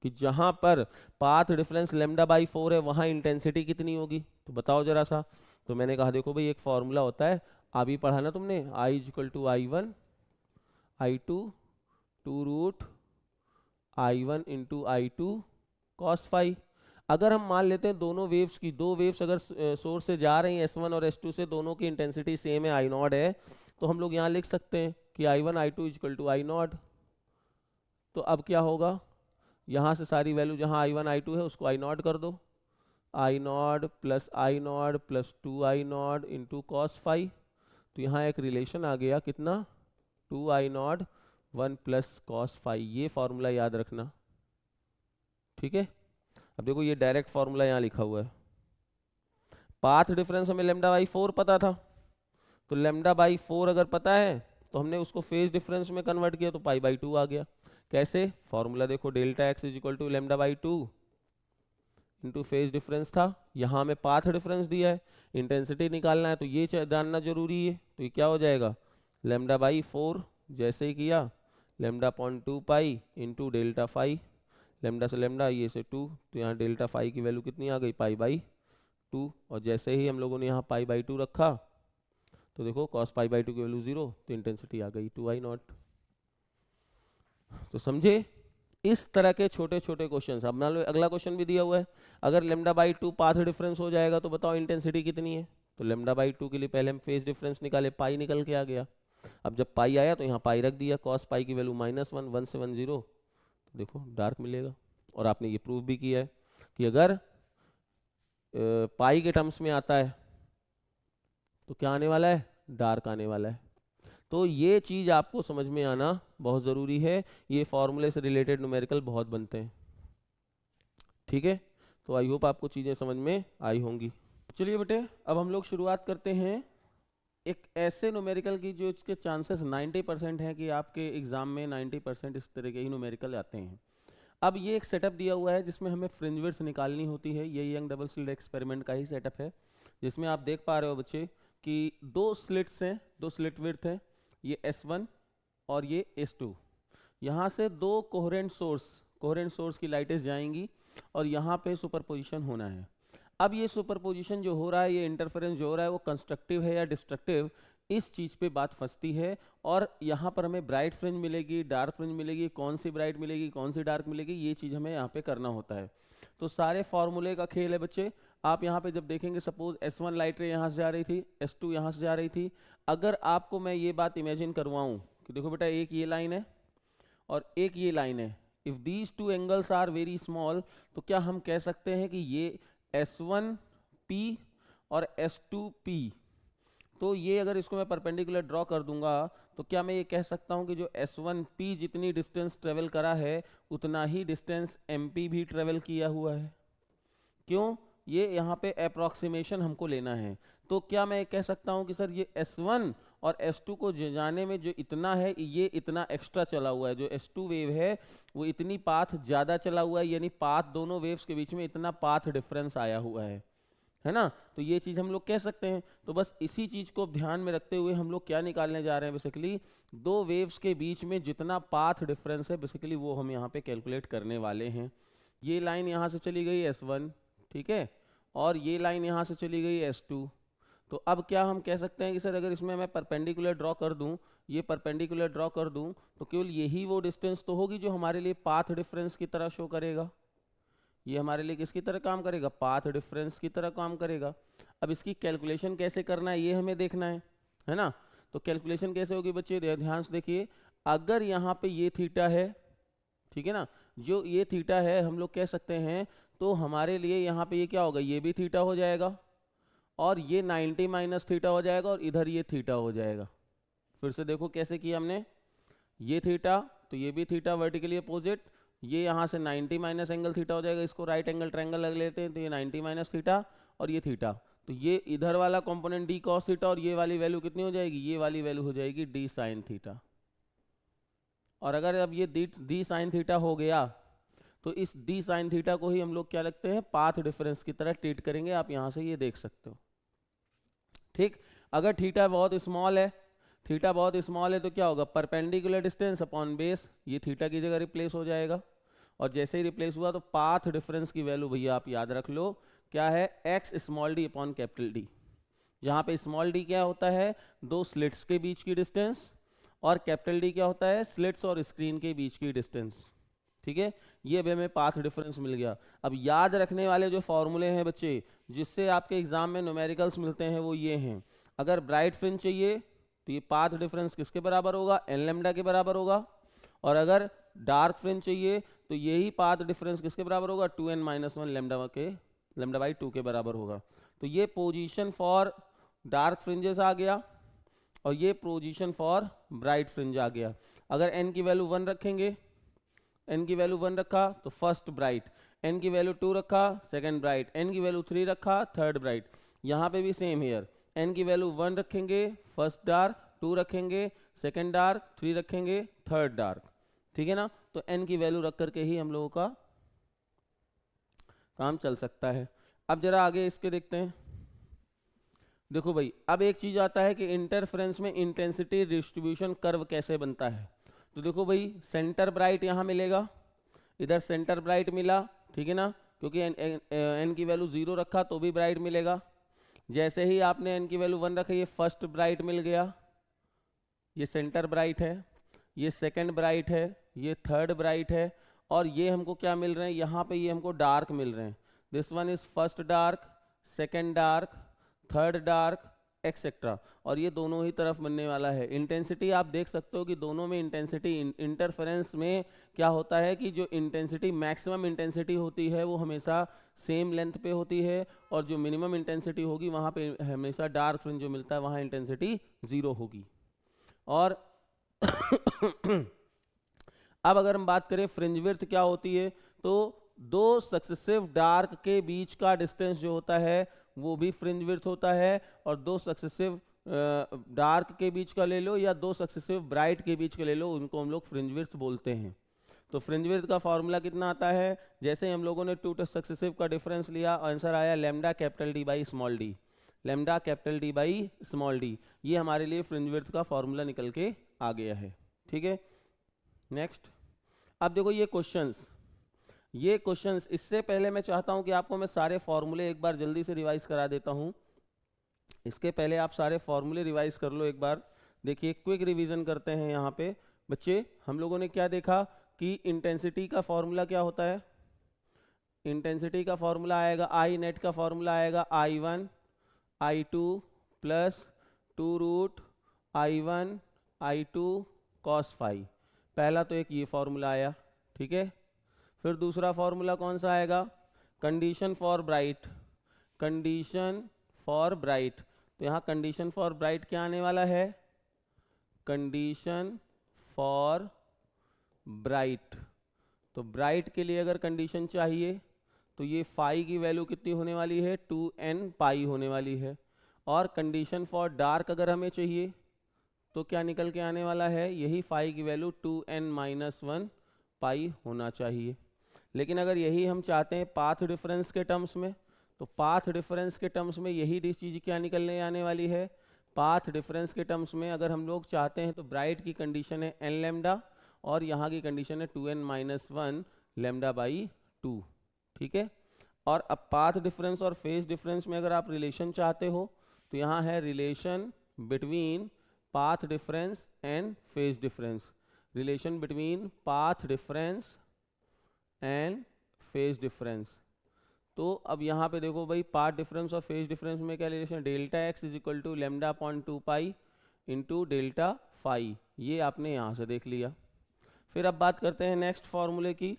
कि जहां पर पाथ डिफरेंस λ/4 है वहां इंटेंसिटी कितनी होगी, तो बताओ जरा सा। तो मैंने कहा देखो भाई एक फॉर्मूला होता है, अभी पढ़ा ना तुमने, I = I1 I2 2√I1 × I2 cos phi. अगर हम मान लेते हैं दोनों वेव्स की, दो वेव्स अगर सोर्स से जा रही हैं S1 और S2 से, दोनों की इंटेंसिटी सेम है, I0 है, तो हम लोग यहाँ लिख सकते हैं कि I1 I2 = I0। तो अब क्या होगा, यहाँ से सारी वैल्यू जहाँ I1 I2 है उसको I0 कर दो, I0 + I0 + 2I0 × cos phi. तो यहाँ एक रिलेशन आ गया कितना, 2I0 1 + cos फाई। ये फॉर्मूला याद रखना, ठीक है। अब देखो ये डायरेक्ट फॉर्मूला यहाँ लिखा हुआ है, पाथ डिफरेंस हमें लेमडा बाई 4 पता था, तो लेमडा बाई 4 अगर पता है तो हमने उसको फेज डिफरेंस में कन्वर्ट किया तो पाई बाई 2 आ गया। कैसे? फॉर्मूला देखो, delta x is equal to lambda by 2 into phase difference था, यहाँ हमें पाथ डिफरेंस दिया है, इंटेंसिटी निकालना है तो ये जानना जरूरी है, तो ये क्या हो जाएगा लेमडा बाई 4, जैसे ही किया lambda point 2 pi into delta phi, lambda से लेमडा ये से 2, तो यहाँ डेल्टा फाई की वैल्यू कितनी आ गई पाई बाई 2, और जैसे ही हम लोगों ने यहाँ पाई बाई 2 रखा तो देखो कॉस पाई बाई 2 की वैल्यू 0, तो इंटेंसिटी आ गई 2i0। तो समझे, इस तरह के छोटे छोटे क्वेश्चन। अब मान लो अगला क्वेश्चन भी दिया हुआ है, अगर लेमडा बाई 2 पाथ डिफरेंस हो जाएगा तो बताओ इंटेंसिटी कितनी है, तो लेमडा बाई 2 के लिए पहले हम फेज डिफरेंस निकाले, पाई निकल के आ गया। अब जब पाई आया तो यहाँ पाई रख दिया, कॉस पाई की वैल्यू -1, 1 से 1 0, तो देखो डार्क मिलेगा। और आपने ये प्रूव भी किया है कि अगर पाई के टर्म्स में आता है तो क्या आने वाला है, डार्क आने वाला है। तो ये चीज आपको समझ में आना बहुत जरूरी है, ये फॉर्मूले से रिलेटेड न्यूमेरिकल बहुत बनते हैं, ठीक है। तो आई होप आपको चीजें समझ में आई होंगी। चलिए बेटे अब हम लोग शुरुआत करते हैं एक ऐसे न्यूमेरिकल की जो इसके चांसेस 90% हैं कि आपके एग्जाम में 90% इस तरह के ही न्यूमेरिकल आते हैं। अब ये एक सेटअप दिया हुआ है जिसमें हमें फ्रिंज विड्थ निकालनी होती है, ये यंग डबल स्लिट एक्सपेरिमेंट का ही सेटअप है, जिसमें आप देख पा रहे हो बच्चे कि 2 स्लिट्स हैं, 2 स्लिट विड्थ है, ये S1 और ये S2। यहाँ से 2 कोहेरेंट सोर्स की लाइटें जाएंगी और यहाँ पे सुपरपोजिशन होना है। अब ये सुपरपोजिशन जो हो रहा है, ये इंटरफेरेंस जो हो रहा है, वो कंस्ट्रक्टिव है या डिस्ट्रक्टिव, इस चीज़ पे बात फंसती है। और यहाँ पर हमें ब्राइट फ्रिंज मिलेगी, डार्क फ्रिंज मिलेगी, कौन सी ब्राइट मिलेगी, कौन सी डार्क मिलेगी, ये चीज़ हमें यहाँ पे करना होता है। तो सारे फॉर्मूले का खेल है बच्चे। आप यहाँ पे जब देखेंगे, सपोज S1 लाइट रे यहाँ से जा रही थी, S2 यहाँ से जा रही थी, अगर आपको मैं ये बात इमेजिन करवाऊँ कि देखो बेटा एक ये लाइन है और एक ये लाइन है, if these two angles are very small, तो क्या हम कह सकते हैं कि ये S1P और S2P, तो ये अगर इसको मैं परपेंडिकुलर ड्रॉ कर दूंगा तो क्या मैं ये कह सकता हूँ कि जो S1P जितनी डिस्टेंस ट्रेवल करा है उतना ही डिस्टेंस MP भी ट्रेवल किया हुआ है? क्यों? ये यहाँ पे अप्रॉक्सीमेशन हमको लेना है। तो क्या मैं कह सकता हूँ कि सर ये S1 और S2 को जाने में जो इतना है, ये इतना एक्स्ट्रा चला हुआ है, जो S2 वेव है वो इतनी पाथ ज़्यादा चला हुआ है, यानी पाथ दोनों वेव्स के बीच में इतना पाथ डिफरेंस आया हुआ है ना? तो ये चीज़ हम लोग कह सकते हैं। तो बस इसी चीज़ को ध्यान में रखते हुए हम लोग क्या निकालने जा रहे हैं, बेसिकली 2 वेव्स के बीच में जितना पाथ डिफरेंस है, बेसिकली वो हम यहाँ पे कैलकुलेट करने वाले हैं। ये लाइन यहाँ से चली गई S1, ठीक है, और ये लाइन यहाँ से चली गई S2। तो अब क्या हम कह सकते हैं कि सर अगर इसमें मैं परपेंडिकुलर ड्रॉ कर दूं, ये परपेंडिकुलर ड्रॉ कर दूं, तो केवल यही वो डिस्टेंस तो होगी जो हमारे लिए पाथ डिफरेंस की तरह शो करेगा। ये हमारे लिए किसकी तरह काम करेगा? पाथ डिफरेंस की तरह काम करेगा। अब इसकी कैलकुलेशन कैसे करना है ये हमें देखना है ना? तो कैलकुलेशन कैसे होगी बच्चे, ध्यान से देखिए। अगर यहाँ पे ये थीटा है, ठीक है ना, जो ये थीटा है हम लोग कह सकते हैं, तो हमारे लिए यहाँ पे ये क्या होगा, ये भी थीटा हो जाएगा और ये 90 माइनस थीटा हो जाएगा और इधर ये थीटा हो जाएगा। फिर से देखो कैसे किया हमने, ये थीटा तो ये भी थीटा वर्टिकली अपोजिट, ये यहाँ से 90 माइनस एंगल थीटा हो जाएगा, इसको राइट एंगल ट्रायंगल लग लेते हैं, तो ये 90 माइनस थीटा और ये थीटा, तो ये इधर वाला कंपोनेंट डी कॉस थीटा और ये वाली वैल्यू कितनी हो जाएगी, ये वाली वैल्यू हो जाएगी डी साइन थीटा। और अगर अब ये डी साइन थीटा हो गया तो इस डी साइन थीटा को ही हम लोग क्या रखते हैं, पाथ डिफरेंस की तरह ट्रीट करेंगे। आप यहाँ से ये देख सकते हो, ठीक। अगर थीटा बहुत स्मॉल है, थीटा बहुत स्मॉल है तो क्या होगा, परपेंडिकुलर डिस्टेंस अपॉन बेस, ये थीटा की जगह रिप्लेस हो जाएगा। और जैसे ही रिप्लेस हुआ तो पाथ डिफरेंस की वैल्यू भैया आप याद रख लो, क्या है, x small D upon capital D, जहाँ पे स्मॉल डी क्या होता है, 2 स्लिट्स के बीच की डिस्टेंस, और कैपिटल डी क्या होता है, स्लिट्स और स्क्रीन के बीच की डिस्टेंस, ठीक है। ये भी हमें पाथ डिफरेंस मिल गया। अब याद रखने वाले जो फॉर्मूले हैं बच्चे, जिससे आपके एग्जाम में न्यूमेरिकल्स मिलते हैं, वो ये हैं। अगर ब्राइट फ्रिंज चाहिए तो ये पाथ डिफरेंस किसके बराबर होगा, एन लैम्डा के बराबर होगा। और अगर डार्क फ्रिंज चाहिए तो यही पाथ डिफरेंस किसके बराबर होगा, 2n-1 लैम्डा बाई 2 के बराबर होगा। तो ये पोजीशन फॉर डार्क फ्रिंजेस आ गया और ये पोजीशन फॉर ब्राइट फ्रिंज आ गया। अगर n की वैल्यू 1 रखेंगे, n की वैल्यू 1 रखा तो फर्स्ट ब्राइट, n की वैल्यू 2 रखा, सेकंड ब्राइट, n की वैल्यू 3 रखा, थर्ड ब्राइट। यहाँ पे भी सेम हेयर, n की वैल्यू 1 रखेंगे, फर्स्ट डार्क, 2 रखेंगे, सेकंड डार्क, 3 रखेंगे, थर्ड डार्क। ठीक है ना, तो n की वैल्यू रख करके ही हम लोगों का काम चल सकता है। अब जरा आगे इसके देखते हैं। देखो भाई, अब एक चीज आता है कि इंटरफेरेंस में इंटेंसिटी डिस्ट्रीब्यूशन कर्व कैसे बनता है। तो देखो भाई, सेंटर ब्राइट यहाँ मिलेगा, इधर सेंटर ब्राइट मिला, ठीक है ना, क्योंकि n की वैल्यू 0 रखा तो भी ब्राइट मिलेगा। जैसे ही आपने n की वैल्यू 1 रखा, ये फर्स्ट ब्राइट मिल गया, ये सेंटर ब्राइट है, ये सेकंड ब्राइट है, ये थर्ड ब्राइट है, और ये हमको क्या मिल रहे हैं यहाँ पे, ये हमको डार्क मिल रहे हैं। This one is first dark, second dark, third dark, etcetera, और ये दोनों ही तरफ बनने वाला है। इंटेंसिटी आप देख सकते हो कि दोनों में इंटेंसिटी, इंटरफेरेंस में क्या होता है कि जो इंटेंसिटी, मैक्सिमम इंटेंसिटी होती है वो हमेशा सेम लेंथ पे होती है, और जो मिनिमम इंटेंसिटी होगी वहाँ पे हमेशा डार्क फ्रिंज जो मिलता है वहाँ इंटेंसिटी 0 होगी। और अब अगर हम बात करें फ्रिंज विड्थ क्या होती है, तो दो सक्सेसिव डार्क के बीच का डिस्टेंस जो होता है वो भी फ्रिंज विड्थ होता है, और दो सक्सेसिव डार्क के बीच का ले लो या दो सक्सेसिव ब्राइट के बीच का ले लो, उनको हम लोग फ्रिंज विड्थ बोलते हैं। तो फ्रिंज विड्थ का फॉर्मूला कितना आता है, जैसे हम लोगों ने 2 सक्सेसिव का डिफरेंस लिया, आंसर आया lambda capital D by small D, lambda capital D by small d, ये हमारे लिए फ्रिंज विड्थ का फॉर्मूला निकल के आ गया है। ठीक है, नेक्स्ट। अब देखो ये क्वेश्चंस, इससे पहले मैं चाहता हूं कि आपको मैं सारे फॉर्मूले एक बार जल्दी से रिवाइज करा देता हूं। इसके पहले आप सारे फॉर्मूले रिवाइज कर लो एक बार। देखिए, क्विक रिवीजन करते हैं यहाँ पे बच्चे। हम लोगों ने क्या देखा कि इंटेंसिटी का फॉर्मूला क्या होता है, इंटेंसिटी का फॉर्मूला आएगा, आई नेट का फॉर्मूला आएगा I1 I2 plus 2 root I1 I2 cos phi. पहला तो एक ये फॉर्मूला आया, ठीक है। फिर दूसरा फॉर्मूला कौन सा आएगा, condition for bright, condition for bright. तो यहाँ कंडीशन फॉर ब्राइट क्या आने वाला है, कंडीशन फॉर ब्राइट। तो ब्राइट के लिए अगर कंडीशन चाहिए तो ये फाई की वैल्यू कितनी होने वाली है, 2n पाई होने वाली है। और कंडीशन फॉर डार्क अगर हमें चाहिए तो क्या निकल के आने वाला है, यही फाई की वैल्यू 2n माइनस 1 पाई होना चाहिए। लेकिन अगर यही हम चाहते हैं पाथ डिफरेंस के टर्म्स में, तो पाथ डिफरेंस के टर्म्स में यही चीज़ क्या निकलने आने वाली है, पाथ डिफरेंस के टर्म्स में अगर हम लोग चाहते हैं तो ब्राइट की कंडीशन है n लैम्डा, और यहाँ की कंडीशन है 2n माइनस 1 लैम्डा बाई 2। ठीक है, और अब पाथ डिफरेंस और फेज डिफरेंस में अगर आप रिलेशन चाहते हो तो यहाँ है relation between path difference and phase difference, relation between path difference and phase difference. तो अब यहाँ पे देखो भाई, पाथ डिफरेंस और फेज डिफरेंस में क्या relation, delta x is equal to lambda upon 2 pi into delta phi, ये आपने यहाँ से देख लिया। फिर अब बात करते हैं नेक्स्ट फार्मूले की।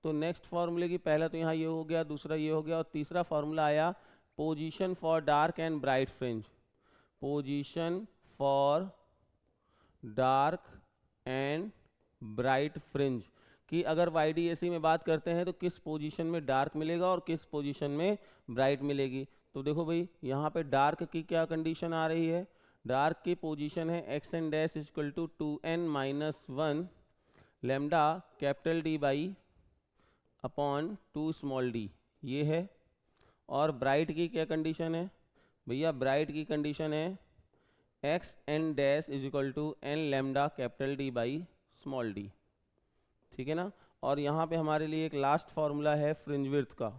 तो नेक्स्ट फार्मूले की पहला तो यहाँ ये हो गया, दूसरा ये हो गया, और तीसरा फार्मूला आया position for dark and bright fringe, position for dark and bright fringe कि अगर YDAC में बात करते हैं तो किस पोजीशन में डार्क मिलेगा और किस पोजीशन में ब्राइट मिलेगी। तो देखो भाई, यहाँ पे डार्क की क्या कंडीशन आ रही है, डार्क की पोजीशन है xn dash equal to 2n minus 1 lambda capital D by upon 2 small d, ये है। और ब्राइट की क्या कंडीशन है भैया, ब्राइट की कंडीशन है xn dash is equal to n lambda capital D by small d। ठीक है ना, और यहाँ पे हमारे लिए एक लास्ट फार्मूला है फ्रिंज विड्थ का,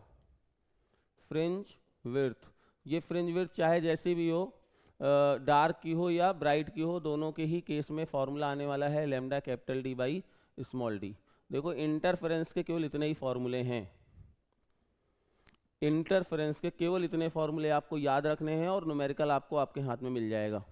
फ्रिंज विड्थ। ये फ्रिंज विड्थ चाहे जैसी भी हो, डार्क की हो या ब्राइट की हो, दोनों के ही केस में फार्मूला आने वाला है lambda capital D by small d। देखो, इंटरफेरेंस के केवल इतने ही फॉर्मूले हैं, इंटरफेरेंस के केवल इतने फॉर्मूले आपको याद रखने हैं, और न्यूमेरिकल आपको आपके हाथ में मिल जाएगा।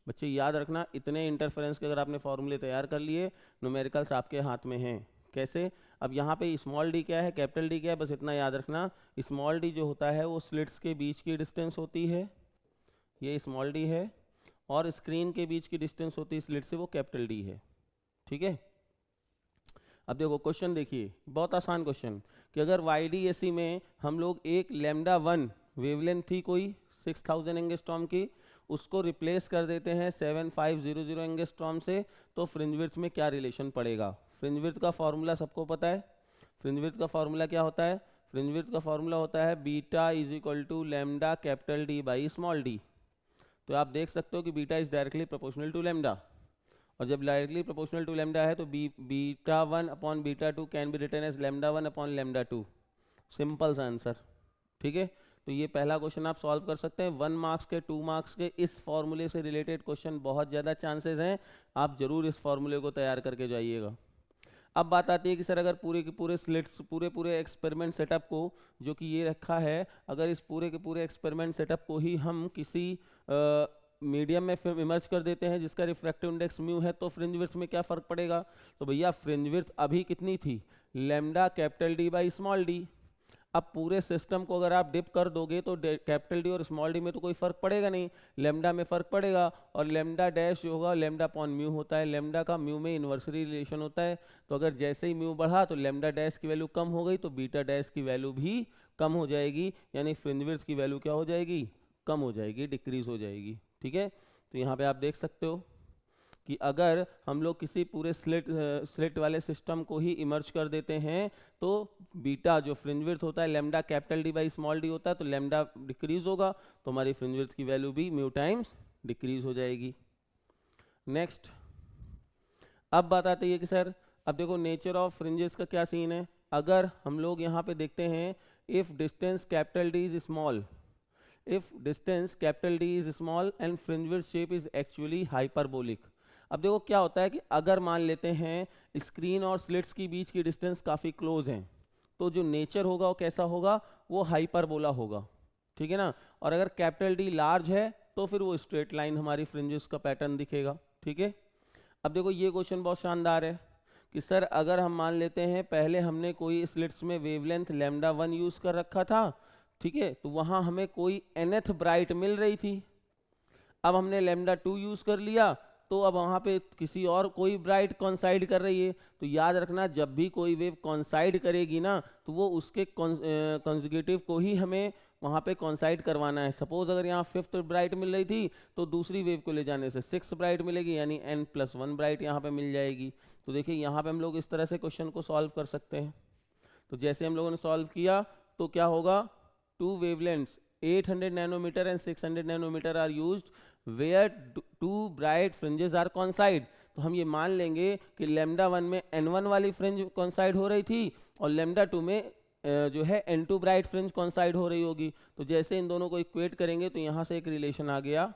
बच्चे याद रखना, इतने इंटरफेरेंस के अगर आपने फॉर्मूले तैयार कर लिए, न्यूमेरिकल्स आपके हाथ में हैं। कैसे, अब यहाँ पे स्मॉल d क्या है, कैपिटल D क्या है, बस इतना याद रखना। स्मॉल d जो होता है वो स्लिट्स के बीच की डिस्टेंस होती है, ये स्मॉल d है, और स्क्रीन के बीच की डिस्टेंस होती है स्लिट से, वो कैपिटल D है। ठीक है, अब देखो क्वेश्चन देखिए, बहुत आसान क्वेश्चन, कि अगर YDAC में हम लोग एक लैम्डा 1 वेवलेंथ थी कोई 6000 एंगस्ट्रॉम की, उसको रिप्लेस कर देते हैं 7500 एंगस्ट्रॉम से, तो फ्रिंज विड्थ में क्या रिलेशन पड़ेगा? फ्रिंज विड्थ का फॉर्मूला सबको पता है। फ्रिंज विड्थ का फॉर्मूला क्या होता है? फ्रिंज विड्थ का फॉर्मूला होता है beta is equal to lambda capital D by small d. तो आप देख सकते हो कि beta is directly proportional to lambda, और जब डायरेक्टली प्रोपोर्शनल टू लैम्डा है तो beta 1 upon beta 2 can be written as lambda 1 upon lambda 2। Simple सा आंसर, ठीक है। तो ये पहला क्वेश्चन आप सॉल्व कर सकते हैं। 1 मार्क्स के 2 मार्क्स के इस फॉर्मूले से रिलेटेड क्वेश्चन बहुत ज़्यादा चांसेस हैं, आप जरूर इस फॉर्मूले को तैयार करके जाइएगा। अब बात आती है कि सर अगर पूरे के पूरे स्लिट्स पूरे एक्सपेरिमेंट सेटअप को, जो कि ये रखा है, अगर इस पूरे के पूरे एक्सपेरिमेंट सेटअप को ही हम किसी मीडियम में इमर्ज कर देते हैं जिसका रिफ्रैक्टिव इंडेक्स म्यू है, तो फ्रिंज विड्थ में क्या फ़र्क पड़ेगा? तो भैया फ्रिंज विड्थ अभी कितनी थी? Lambda capital D by small D. अब पूरे सिस्टम को अगर आप डिप कर दोगे तो कैपिटल डी और स्मॉल डी में तो कोई फर्क पड़ेगा नहीं, लैम्डा में फर्क पड़ेगा, और लैम्डा डैश जो होगा लैम्डा अपॉन म्यू होता है, लैम्डा का म्यू में इन्वर्सरी रिलेशन होता है। तो अगर जैसे ही म्यू बढ़ा तो लैम्डा डैश की वैल्यू कम हो गई, तो बीटा डैश की वैल्यू भी कम हो जाएगी, यानी फ्रिंज विड्थ की वैल्यू क्या हो जाएगी? कम हो जाएगी, डिक्रीज हो जाएगी, ठीक है। तो यहाँ पे आप देख सकते हो कि अगर हम लोग किसी पूरे स्लिट वाले सिस्टम को ही इमर्ज कर देते हैं तो बीटा जो फ्रिंज विड्थ होता है lambda capital D by small d होता है, तो लैम्डा डिक्रीज होगा, तो हमारी फ्रिंज विड्थ की वैल्यू भी म्यू टाइम्स डिक्रीज हो जाएगी। नेक्स्ट, अब बात आती है कि सर अब देखो नेचर ऑफ फ्रिंजेस का क्या सीन है। अगर हम लोग यहाँ पे देखते हैं if distance capital D is small, if distance capital D is small and fringe width shape is actually hyperbolic। अब देखो क्या होता है कि अगर मान लेते हैं स्क्रीन और स्लिट्स के बीच की डिस्टेंस काफ़ी क्लोज हैं, तो जो नेचर होगा वो कैसा होगा? वो हाइपरबोला होगा, ठीक है ना। और अगर कैपिटल डी लार्ज है तो फिर वो स्ट्रेट लाइन हमारी फ्रिंजेस का पैटर्न दिखेगा, ठीक है। अब देखो ये क्वेश्चन बहुत शानदार है कि सर अगर हम मान लेते हैं पहले हमने कोई स्लिट्स में वेवलेंथ लैम्डा 1 यूज़ कर रखा था, ठीक है, तो वहाँ हमें कोई nth ब्राइट मिल रही थी। अब हमने लैम्डा 2 यूज़ कर लिया, तो अब वहाँ पे किसी और कोई ब्राइट कॉन्साइड कर रही है। तो याद रखना जब भी कोई वेव कॉन्साइड करेगी ना, तो वो उसके कॉन्जिक्यूटिव को ही हमें वहाँ पे कॉन्साइड करवाना है। सपोज अगर यहाँ 5th ब्राइट मिल रही थी, तो दूसरी वेव को ले जाने से 6th ब्राइट मिलेगी, यानी n+1 ब्राइट यहाँ पे मिल जाएगी। तो देखिए यहाँ पे हम लोग इस तरह से क्वेश्चन को सॉल्व कर सकते हैं। तो जैसे हम लोगों ने सॉल्व किया तो क्या होगा? Two wavelengths 800 nanometer and 600 nanometer are used where two bright fringes are coincide। तो हम ये मान लेंगे कि लैम्डा 1 में n1 वाली फ्रिंज coincide हो रही थी और लैम्डा 2 में जो है n2 ब्राइट फ्रिंज coincide हो रही होगी। तो जैसे इन दोनों को इक्वेट करेंगे तो यहाँ से एक रिलेशन आ गया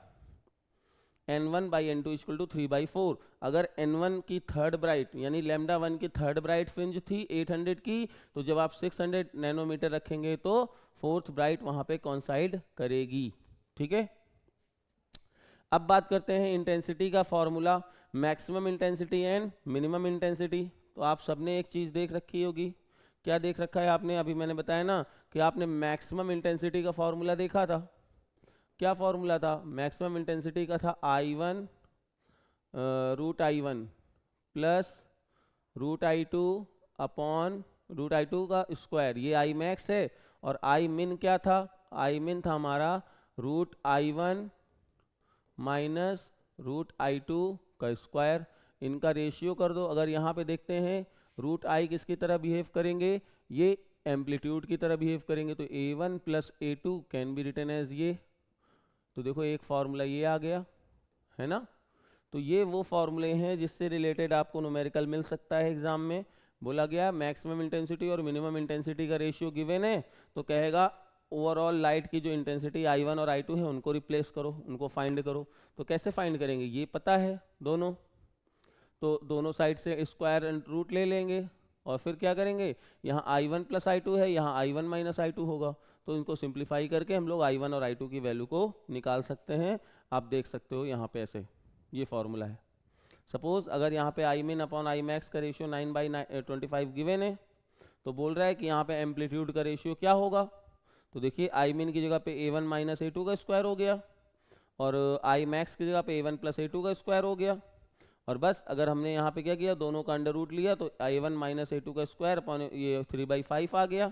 n1 by n2 equal to 3/4। अगर n1 की थर्ड ब्राइट यानी लैम्डा 1 की थर्ड ब्राइट फ्रिंज थी 800 की, तो जब आप 600 नैनोमीटर रखेंगे तो 4th ब्राइट वहाँ पे कॉन्साइड करेगी, ठीक है। अब बात करते हैं इंटेंसिटी का formula, maximum intensity and minimum intensity. तो आप सबने एक चीज़ देख रखी होगी। क्या देख रखा है आपने? अभी मैंने बताया ना कि आपने मैक्सिमम इंटेंसिटी का फॉर्मूला देखा था। क्या फॉर्मूला था? मैक्सिमम इंटेंसिटी का था I1 √I1 plus √I2 upon √I2 का स्क्वायर, ये I मैक्स है। और I min क्या था? I min था हमारा √I1 माइनस √I2 का स्क्वायर। इनका रेशियो कर दो। अगर यहाँ पे देखते हैं √I किसकी तरह बिहेव करेंगे? ये एम्पलीट्यूड की तरह बिहेव करेंगे, तो A1 plus A2 can be written as ये। तो देखो एक फार्मूला ये आ गया है ना। तो ये वो फार्मूले हैं जिससे रिलेटेड आपको न्यूमेरिकल मिल सकता है एग्जाम में। बोला गया मैक्सिमम इंटेंसिटी और मिनिमम इंटेंसिटी का रेशियो गिवन है, तो कहेगा ओवरऑल लाइट की जो इंटेंसिटी I1 और I2 है उनको रिप्लेस करो, उनको फाइंड करो। तो कैसे फाइंड करेंगे? ये पता है दोनों, तो दोनों साइड से स्क्वायर एंड रूट ले लेंगे और फिर क्या करेंगे? यहाँ I1 प्लस I2 है, यहाँ I1 माइनस I2 होगा, तो इनको सिंप्लीफाई करके हम लोग I1 और I2 की वैल्यू को निकाल सकते हैं। आप देख सकते हो यहाँ पे ऐसे ये फॉर्मूला है। सपोज अगर यहाँ पे I min upon I max का रेशियो 9/25 गिवन है, तो बोल रहा है कि यहाँ पे एम्पलीट्यूड का रेशियो क्या होगा? तो देखिए I min की जगह पे A1 माइनस A2 का स्क्वायर हो गया और I max की जगह पे A1 प्लस A2 का स्क्वायर हो गया। और बस अगर हमने यहाँ पे क्या किया, दोनों का अंडर रूट लिया तो i1 माइनस a2 का स्क्वायर अपॉन ये 3/5 आ गया।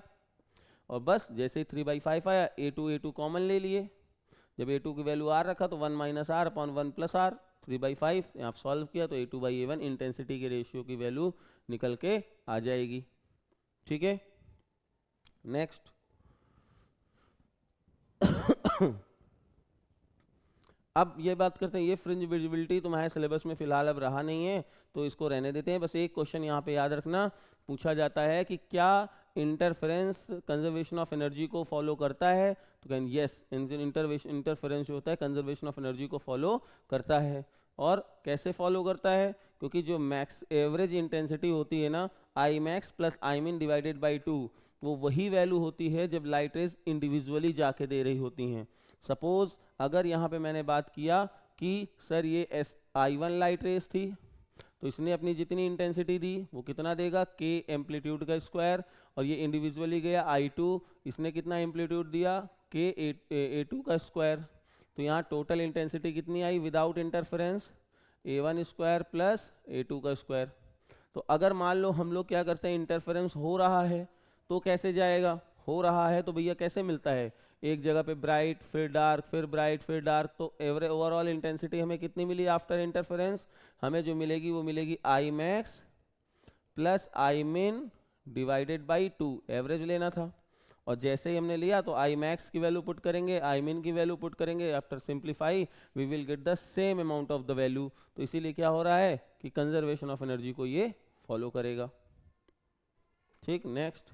और बस जैसे ही 3/5 आया a2 कॉमन ले लिए, जब a2 की वैल्यू r रखा तो 1 minus r upon 1 plus r, 3/5 यहाँ सॉल्व किया तो a2/a1 इंटेंसिटी के रेशियो की वैल्यू निकल के आ जाएगी। ठीक है, नेक्स्ट अब ये बात करते हैं, ये फ्रिंज विजिबिलिटी तुम्हारे सिलेबस में फिलहाल अब रहा नहीं है तो इसको रहने देते हैं। बस एक क्वेश्चन यहाँ पे याद रखना, पूछा जाता है कि क्या इंटरफेरेंस कंजर्वेशन ऑफ एनर्जी को फॉलो करता है, तो कहें यस, इंटरफेरेंस जो होता है कंजर्वेशन ऑफ एनर्जी को फॉलो करता है। और कैसे फॉलो करता है, क्योंकि जो मैक्स एवरेज इंटेंसिटी होती है ना, आई मैक्स प्लस आई मिन डिवाइडेड बाई 2, वो वही वैल्यू होती है जब लाइट रेज इंडिविजुअली जाके दे रही होती हैं। सपोज अगर यहाँ पे मैंने बात किया कि सर ये I1 लाइट रेस थी, तो इसने अपनी जितनी इंटेंसिटी दी वो कितना देगा, k एम्पलीट्यूड का स्क्वायर, और ये इंडिविजुअली गया I2, इसने कितना एम्पलीट्यूड दिया, k A2 का स्क्वायर। तो यहाँ टोटल इंटेंसिटी कितनी आई without interference, A1 square plus A2 का स्क्वायर। तो अगर मान लो हम लोग क्या करते हैं, इंटरफेरेंस हो रहा है तो कैसे जाएगा, हो रहा है तो भैया कैसे मिलता है, एक जगह पे ब्राइट फिर डार्क फिर ब्राइट फिर डार्क, तो एवरेज ओवरऑल इंटेंसिटी हमें कितनी मिली आफ्टर इंटरफेरेंस, हमें जो मिलेगी वो मिलेगी आई मैक्स प्लस आई मिन डिवाइडेड बाई 2, एवरेज लेना था। और जैसे ही हमने लिया तो आई मैक्स की वैल्यू पुट करेंगे, आई मिन की वैल्यू पुट करेंगे, after simplify we will get the same amount of the value. तो इसीलिए क्या हो रहा है कि कंजर्वेशन ऑफ एनर्जी को ये फॉलो करेगा। ठीक, नेक्स्ट।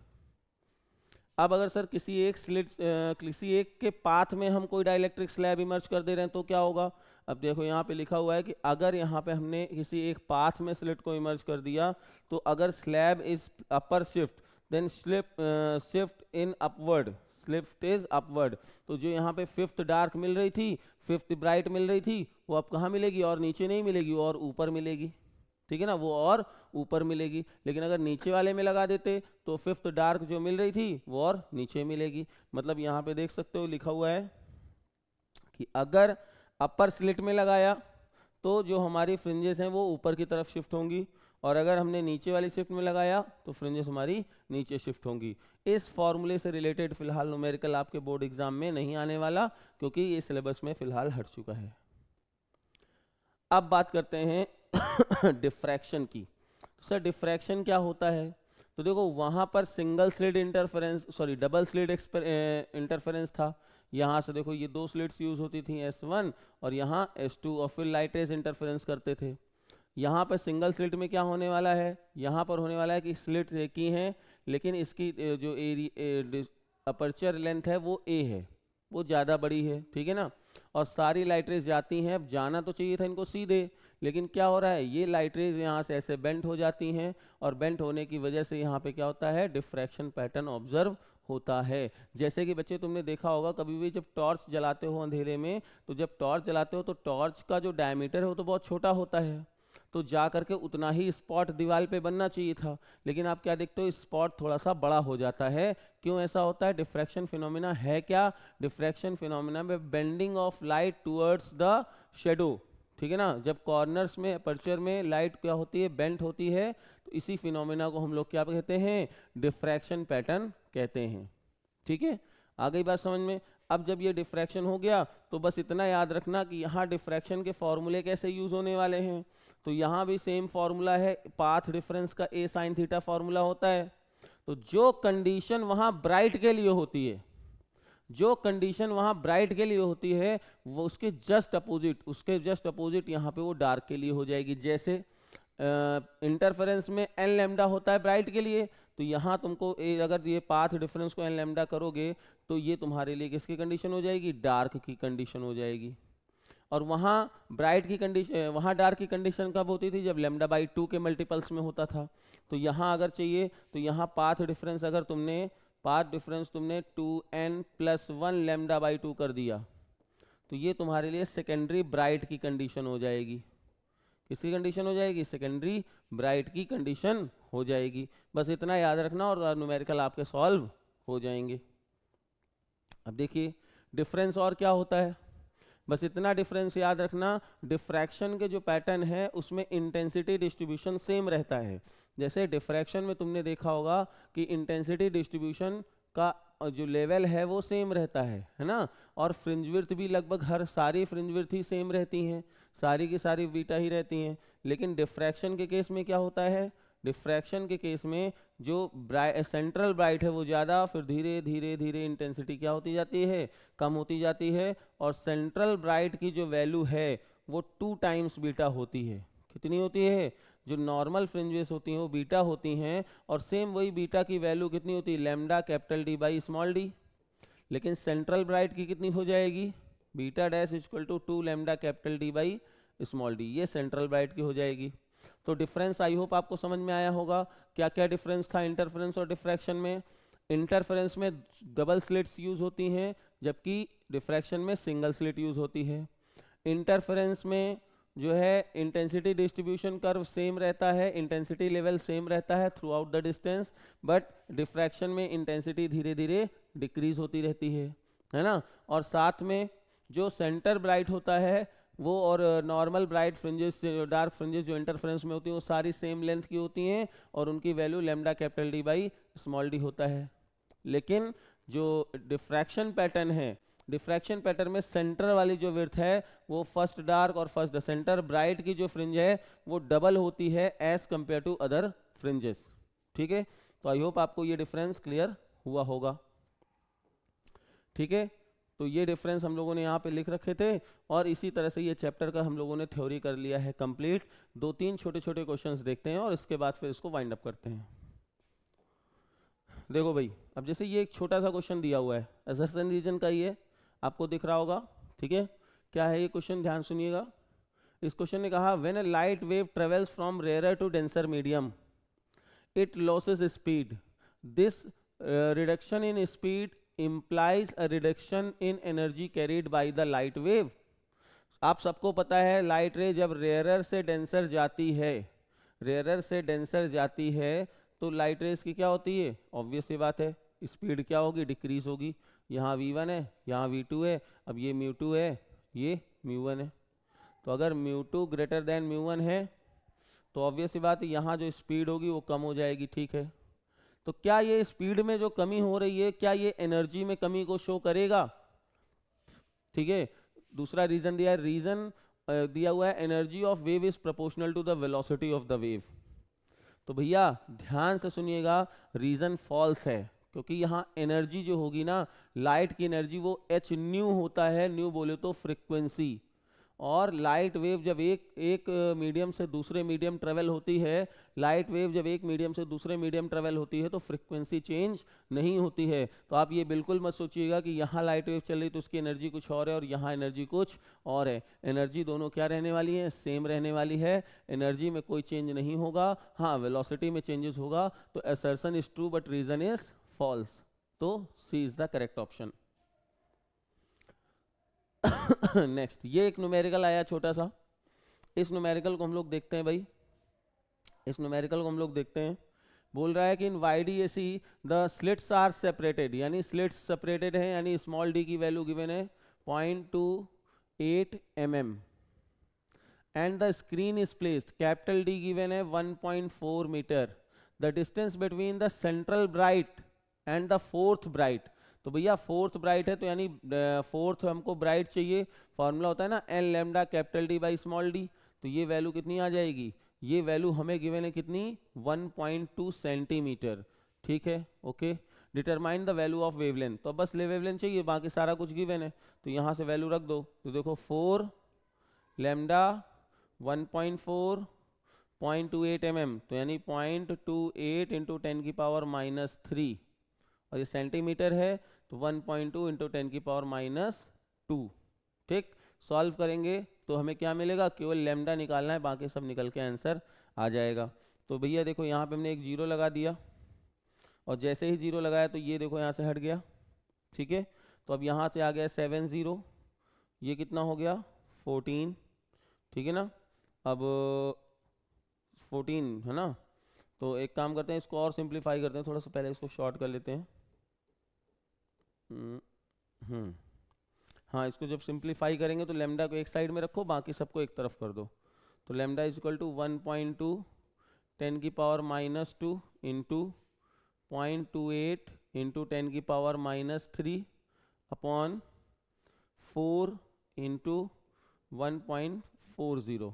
अब अगर सर किसी एक के पाथ में हम कोई डाइलेक्ट्रिक स्लैब इमर्ज कर दे रहे हैं तो क्या होगा, अब देखो यहाँ पे लिखा हुआ है कि अगर यहाँ पे हमने किसी एक पाथ में स्लिट को इमर्ज कर दिया तो अगर slab is upper shift then shift in upward, shift is upward. तो जो यहाँ पे फिफ्थ डार्क मिल रही थी, फिफ्थ ब्राइट मिल रही थी, वो अब कहाँ मिलेगी, और नीचे नहीं मिलेगी, और ऊपर मिलेगी। ठीक है ना, वो और ऊपर मिलेगी। लेकिन अगर नीचे वाले में लगा देते तो फिफ्थ डार्क जो मिल रही थी वो और नीचे मिलेगी। मतलब यहाँ पे देख सकते हो लिखा हुआ है कि अगर अपर स्लिट में लगाया तो जो हमारी फ्रिंजेस हैं वो ऊपर की तरफ शिफ्ट होंगी, और अगर हमने नीचे वाली शिफ्ट में लगाया तो फ्रिंजेस हमारी नीचे शिफ्ट होंगी। इस फॉर्मूले से रिलेटेड फिलहाल न्यूमेरिकल आपके बोर्ड एग्जाम में नहीं आने वाला, क्योंकि ये सिलेबस में फिलहाल हट चुका है। अब बात करते हैं डिफ्रैक्शन की। तो सर डिफ्रैक्शन क्या होता है, तो देखो वहां पर single slit interference, sorry double slit interference था। यहाँ से देखो ये दो स्लिट्स यूज होती थी S1 और यहाँ S2, और फिर लाइट रेज इंटरफेरेंस करते थे। यहाँ पर सिंगल स्लिट में क्या होने वाला है, यहाँ पर होने वाला है कि स्लिट एक ही हैं लेकिन इसकी जो अपर्चर लेंथ है वो A है, वो ज़्यादा बड़ी है। ठीक है ना, और सारी लाइट रेज जाती हैं, अब जाना तो चाहिए था इनको सीधे, लेकिन क्या हो रहा है, ये लाइट रेज यहाँ से ऐसे बेंट हो जाती हैं, और बेंट होने की वजह से यहाँ पे क्या होता है, डिफ्रैक्शन पैटर्न ऑब्जर्व होता है। जैसे कि बच्चे तुमने देखा होगा कभी भी जब टॉर्च जलाते हो अंधेरे में, तो जब टॉर्च जलाते हो तो टॉर्च का जो डायमीटर है वो तो बहुत छोटा होता है, तो जा करके उतना ही स्पॉट दीवार पे बनना चाहिए था, लेकिन आप क्या देखते हो स्पॉट थोड़ा सा बड़ा हो जाता है। क्यों ऐसा होता है, डिफ्रैक्शन फिनोमिना है क्या, डिफ्रैक्शन फिनोमिना में bending of light towards the shadow. ठीक है ना, जब कॉर्नर्स में अपर्चर में लाइट क्या होती है, बेंट होती है, तो इसी फिनोमिना को हम लोग क्या कहते हैं, डिफ्रैक्शन पैटर्न कहते हैं। ठीक है, आ गई बात समझ में। अब जब ये डिफ्रैक्शन हो गया तो बस इतना याद रखना कि यहाँ डिफ्रैक्शन के फॉर्मूले कैसे यूज होने वाले हैं, तो यहाँ भी सेम फॉर्मूला है, पाथ डिफरेंस का A sin थीटा फॉर्मूला होता है। तो जो कंडीशन वहाँ ब्राइट के लिए होती है, जो कंडीशन वहाँ ब्राइट के लिए होती है वो उसके जस्ट अपोजिट यहाँ पे वो डार्क के लिए हो जाएगी। जैसे इंटरफेरेंस में एन लैम्डा होता है ब्राइट के लिए, तो यहाँ तुमको अगर ये पाथ डिफरेंस को एन लैम्डा करोगे तो ये तुम्हारे लिए किसकी कंडीशन हो जाएगी, डार्क की कंडीशन हो जाएगी। और वहाँ ब्राइट की कंडीशन, वहाँ डार्क की कंडीशन कब होती थी, जब लैम्डा बाई 2 के मल्टीपल्स में होता था। तो यहाँ अगर चाहिए तो यहाँ पाथ डिफरेंस अगर तुमने 2n + 1 लैम्डा बाई 2 कर दिया तो ये तुम्हारे लिए सेकेंडरी ब्राइट की कंडीशन हो जाएगी। किसकी कंडीशन हो जाएगी, सेकेंडरी ब्राइट की कंडीशन हो जाएगी। बस इतना याद रखना और न्यूमेरिकल आपके सॉल्व हो जाएंगे। अब देखिए डिफरेंस और क्या होता है, बस इतना डिफरेंस याद रखना, डिफ्रैक्शन के जो पैटर्न है उसमें इंटेंसिटी डिस्ट्रीब्यूशन सेम रहता है। जैसे डिफ्रैक्शन में तुमने देखा होगा कि इंटेंसिटी डिस्ट्रीब्यूशन का जो लेवल है वो सेम रहता है ना, और फ्रिंज विड्थ भी लगभग हर सारी फ्रिंज विड्थ ही सेम रहती हैं, सारी की सारी बीटा ही रहती हैं। लेकिन डिफ्रैक्शन के केस में क्या होता है, डिफ्रैक्शन के केस में जो सेंट्रल ब्राइट है वो ज़्यादा, फिर धीरे धीरे धीरे इंटेंसिटी क्या होती जाती है, कम होती जाती है, और सेंट्रल ब्राइट की जो वैल्यू है वो 2 टाइम्स बीटा होती है। कितनी होती है, जो नॉर्मल फ्रिंजेस होती हैं वो बीटा होती हैं, और सेम वही बीटा की वैल्यू कितनी होती है, lambda capital D by small d. लेकिन सेंट्रल ब्राइट की कितनी हो जाएगी, beta dash equal to 2 lambda capital D by small d, ये सेंट्रल ब्राइट की हो जाएगी। तो डिफरेंस आई होप आपको समझ में आया होगा। क्या क्या डिफरेंस था इंटरफेरेंस और डिफ्रैक्शन में। इंटरफेरेंस में डबल स्लिट्स यूज होती हैं, जबकि डिफ्रैक्शन में सिंगल स्लिट यूज होती है। इंटरफेरेंस में जो है इंटेंसिटी डिस्ट्रीब्यूशन कर्व सेम रहता है, इंटेंसिटी लेवल सेम रहता है through out the distance, but diffraction में इंटेंसिटी धीरे धीरे डिक्रीज होती रहती है ना। और साथ में जो सेंटर ब्राइट होता है वो और normal bright fringes, dark fringes जो इंटरफेरेंस में होती हैं वो सारी सेम लेंथ की होती हैं, और उनकी value lambda capital D by small d होता है। लेकिन जो डिफ्रैक्शन पैटर्न है, डिफ्रैक्शन पैटर्न में सेंटर वाली जो विड्थ है वो फर्स्ट डार्क और फर्स्ट सेंटर ब्राइट की जो फ्रिंज है वो डबल होती है as compare to other fringes. ठीक है, तो आई होप आपको ये डिफरेंस क्लियर हुआ होगा। ठीक है, तो ये डिफरेंस हम लोगों ने यहाँ पे लिख रखे थे, और इसी तरह से ये चैप्टर का हम लोगों ने थ्योरी कर लिया है कंप्लीट। 2-3 छोटे छोटे क्वेश्चंस देखते हैं और इसके बाद फिर इसको वाइंड अप करते हैं। देखो भाई, अब जैसे ये एक छोटा सा क्वेश्चन दिया हुआ है, असर्शन रीजन का, ये आपको दिख रहा होगा। ठीक है, क्या है ये क्वेश्चन, ध्यान सुनिएगा। इस क्वेश्चन ने कहा when a light wave travels from rare to denser medium it loses speed, this reduction in speed implies a reduction in energy carried by the light wave। आप सबको पता है लाइट रे जब रेयरर से डेंसर जाती है, रेयरर से डेंसर जाती है तो लाइट रेस की क्या होती है, ऑब्वियस सी बात है, स्पीड क्या होगी, डिक्रीज होगी। यहाँ v1 है, यहाँ v2 है, अब ये μ2 है, ये μ1 है। तो अगर μ2 ग्रेटर देन μ1 है तो ऑब्वियस सी बात है यहाँ जो स्पीड होगी वो कम हो जाएगी। ठीक है, तो क्या ये स्पीड में जो कमी हो रही है क्या ये एनर्जी में कमी को शो करेगा। ठीक है, दूसरा रीजन दिया है, रीजन दिया हुआ है energy of wave is proportional to the velocity of the wave. तो भैया ध्यान से सुनिएगा, रीजन फॉल्स है, क्योंकि यहाँ एनर्जी जो होगी ना, लाइट की एनर्जी वो एच न्यू होता है, न्यू बोले तो फ्रिक्वेंसी, और लाइट वेव जब एक मीडियम से दूसरे मीडियम ट्रेवल होती है, लाइट वेव जब एक मीडियम से दूसरे मीडियम ट्रेवल होती है तो फ्रीक्वेंसी चेंज नहीं होती है। तो आप ये बिल्कुल मत सोचिएगा कि यहाँ लाइट वेव चल रही तो उसकी एनर्जी कुछ और है और यहाँ एनर्जी कुछ और है। एनर्जी दोनों क्या रहने वाली है, सेम रहने वाली है, एनर्जी में कोई चेंज नहीं होगा। हाँ, वेलोसिटी में चेंजेस होगा। तो assertion is true but reason is false. तो C is the correct option. Next, ये एक न्यूमेरिकल आया छोटा सा, इस न्यूमेरिकल को हम लोग देखते हैं भाई, इस न्यूमेरिकल को हम लोग देखते हैं। बोल रहा है कि in YDAC the slits are separated, यानी स्लिट्स सेपरेटेड है, यानी स्मॉल डी की वैल्यू गिवन है 0.28 mm and the screen is placed, capital D given है 1.4 metre, the distance between the central bright and the fourth bright. तो भैया fourth bright है तो यानी फोर्थ हमको ब्राइट चाहिए, फॉर्मूला होता है ना n lambda capital D by small d. तो ये वैल्यू कितनी आ जाएगी, ये वैल्यू हमें गिवन है कितनी, 1.2 सेंटीमीटर। ठीक है, okay. Determine the value of wavelength, तो बस ले वेवलेंथ चाहिए, बाकी सारा कुछ गिवन है, तो यहाँ से वैल्यू रख दो। तो देखो 4 लैम्डा 1.4 0.28 mm, तो यानी 0.28 इंटू 10 की पावर -3, और ये सेंटीमीटर है तो 1.2 इंटू 10 की पावर -2। ठीक, सॉल्व करेंगे तो हमें क्या मिलेगा, केवल लैम्डा निकालना है, बाकी सब निकल के आंसर आ जाएगा। तो भैया देखो यहाँ पे हमने एक जीरो लगा दिया, और जैसे ही जीरो लगाया तो ये देखो यहाँ से हट गया। ठीक है, तो अब यहाँ से आ गया 7 0, ये कितना हो गया 14। ठीक है ना, अब 14 है ना, तो एक काम करते हैं, इसको और सिंप्लीफाई करते हैं, थोड़ा सा पहले इसको शॉर्ट कर लेते हैं। हाँ, इसको जब सिंप्लीफाई करेंगे तो लेमडा को एक साइड में रखो, बाकी सबको एक तरफ कर दो। तो लेमडा इज इक्वल टू 1.2 10 की पावर -2 इंटू 0.28 इंटू 10 की पावर -3 अपॉन 4 इंटू 1.40।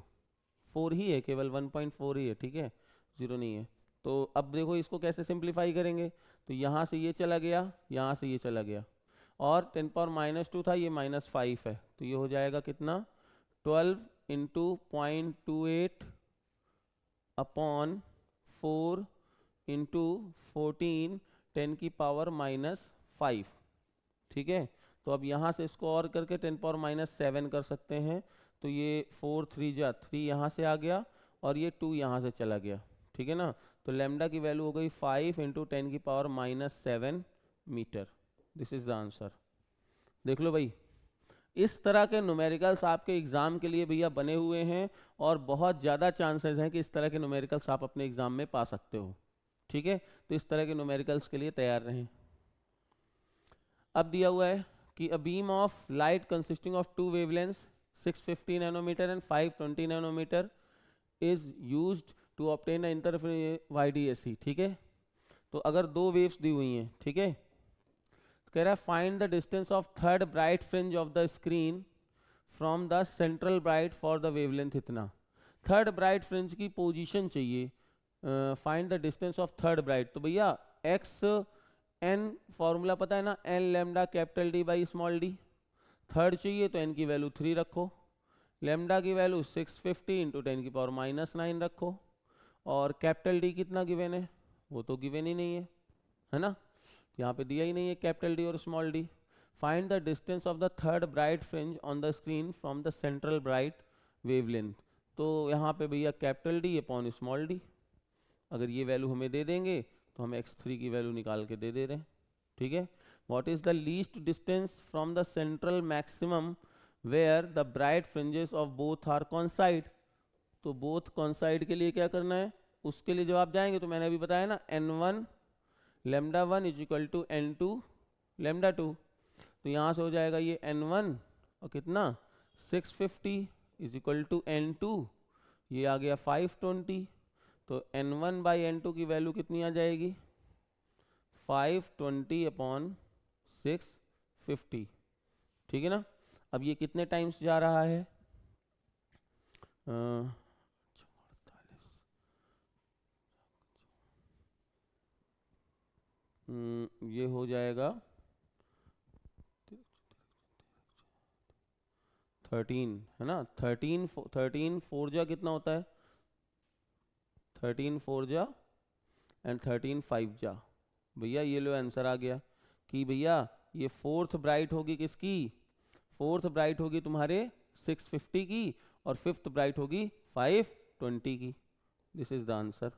4 ही है, केवल 1.4 ही है, ठीक है, 0 नहीं है। तो अब देखो इसको कैसे सिंप्लीफाई करेंगे, तो यहाँ से ये चला गया, यहाँ से ये चला गया, और 10 पावर -2 था, ये -5 है, तो ये हो जाएगा कितना 12 इंटू 0.28 अपॉन 4 इंटू 14 10 की पावर -5, ठीक है। तो अब यहाँ से इसको और करके 10 पावर -7 कर सकते हैं, तो ये 4 3 जा 3 यहाँ से आ गया और ये 2 यहाँ से चला गया, ठीक है ना। तो लेमडा की वैल्यू हो गई 5 इंटू 10 की power -7 metre. This is the answer. देख लो भाई, इस तरह के न्यूमेरिकल्स आपके एग्जाम के लिए भैया बने हुए हैं और बहुत ज़्यादा चांसेस हैं कि इस तरह के न्यूमेरिकल्स आप अपने एग्जाम में पा सकते हो, ठीक है। तो इस तरह के न्यूमेरिकल्स के लिए तैयार रहें। अब दिया हुआ है कि a beam of light consisting of two wavelengths 650 nanometre and 520 nanometre is used to obtain interference YDAC, ठीक है। तो अगर दो वेव्स दी हुई हैं, ठीक है, तो कह रहा है find the distance of third bright fringe of the screen from the central bright for the wavelength इतना। थर्ड ब्राइट फ्रिंज की पोजीशन चाहिए, find the distance of third bright. तो भैया एक्स एन फॉर्मूला पता है ना, n lambda capital D by small d. Third चाहिए तो एन की वैल्यू 3 रखो, लेमडा की वैल्यू 650 इंटू 10 की पावर -9 रखो, और कैपिटल डी कितना गिवन है, वो तो गिवन ही नहीं है ना, यहाँ पे दिया ही नहीं है कैपिटल डी और small D. Find the distance of the third bright fringe on the screen from the central bright wavelength. तो यहाँ पे भैया capital D upon small D, अगर ये वैल्यू हमें दे देंगे तो हम x3 की वैल्यू निकाल के दे रहे हैं, ठीक है। What is the least distance from the central maximum where the bright fringes of both are coincide. तो बोथ कॉन्साइड के लिए क्या करना है, उसके लिए जब आप जाएंगे तो मैंने अभी बताया ना n1 lambda 1 is equal to n2 lambda 2। तो यहाँ से हो जाएगा ये n1 और कितना 650 इज इक्वल टू n2, ये आ गया 520। तो n1 बाई n2 की वैल्यू कितनी आ जाएगी 520 अपॉन 650, ठीक है ना। अब ये कितने टाइम्स जा रहा है, ये हो जाएगा 13 है ना। 13 4 जा कितना होता है 13 4 जा एंड 13 5 जा। भैया ये लो आंसर आ गया कि भैया ये फोर्थ ब्राइट होगी किसकी, फोर्थ ब्राइट होगी तुम्हारे 650 की और फिफ्थ ब्राइट होगी 520 की। This is the answer.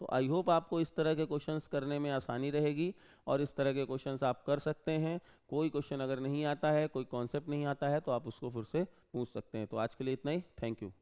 तो आई होप आपको इस तरह के क्वेश्चंस करने में आसानी रहेगी और इस तरह के क्वेश्चंस आप कर सकते हैं। कोई क्वेश्चन अगर नहीं आता है, कोई कॉन्सेप्ट नहीं आता है, तो आप उसको फिर से पूछ सकते हैं। तो आज के लिए इतना ही, थैंक यू।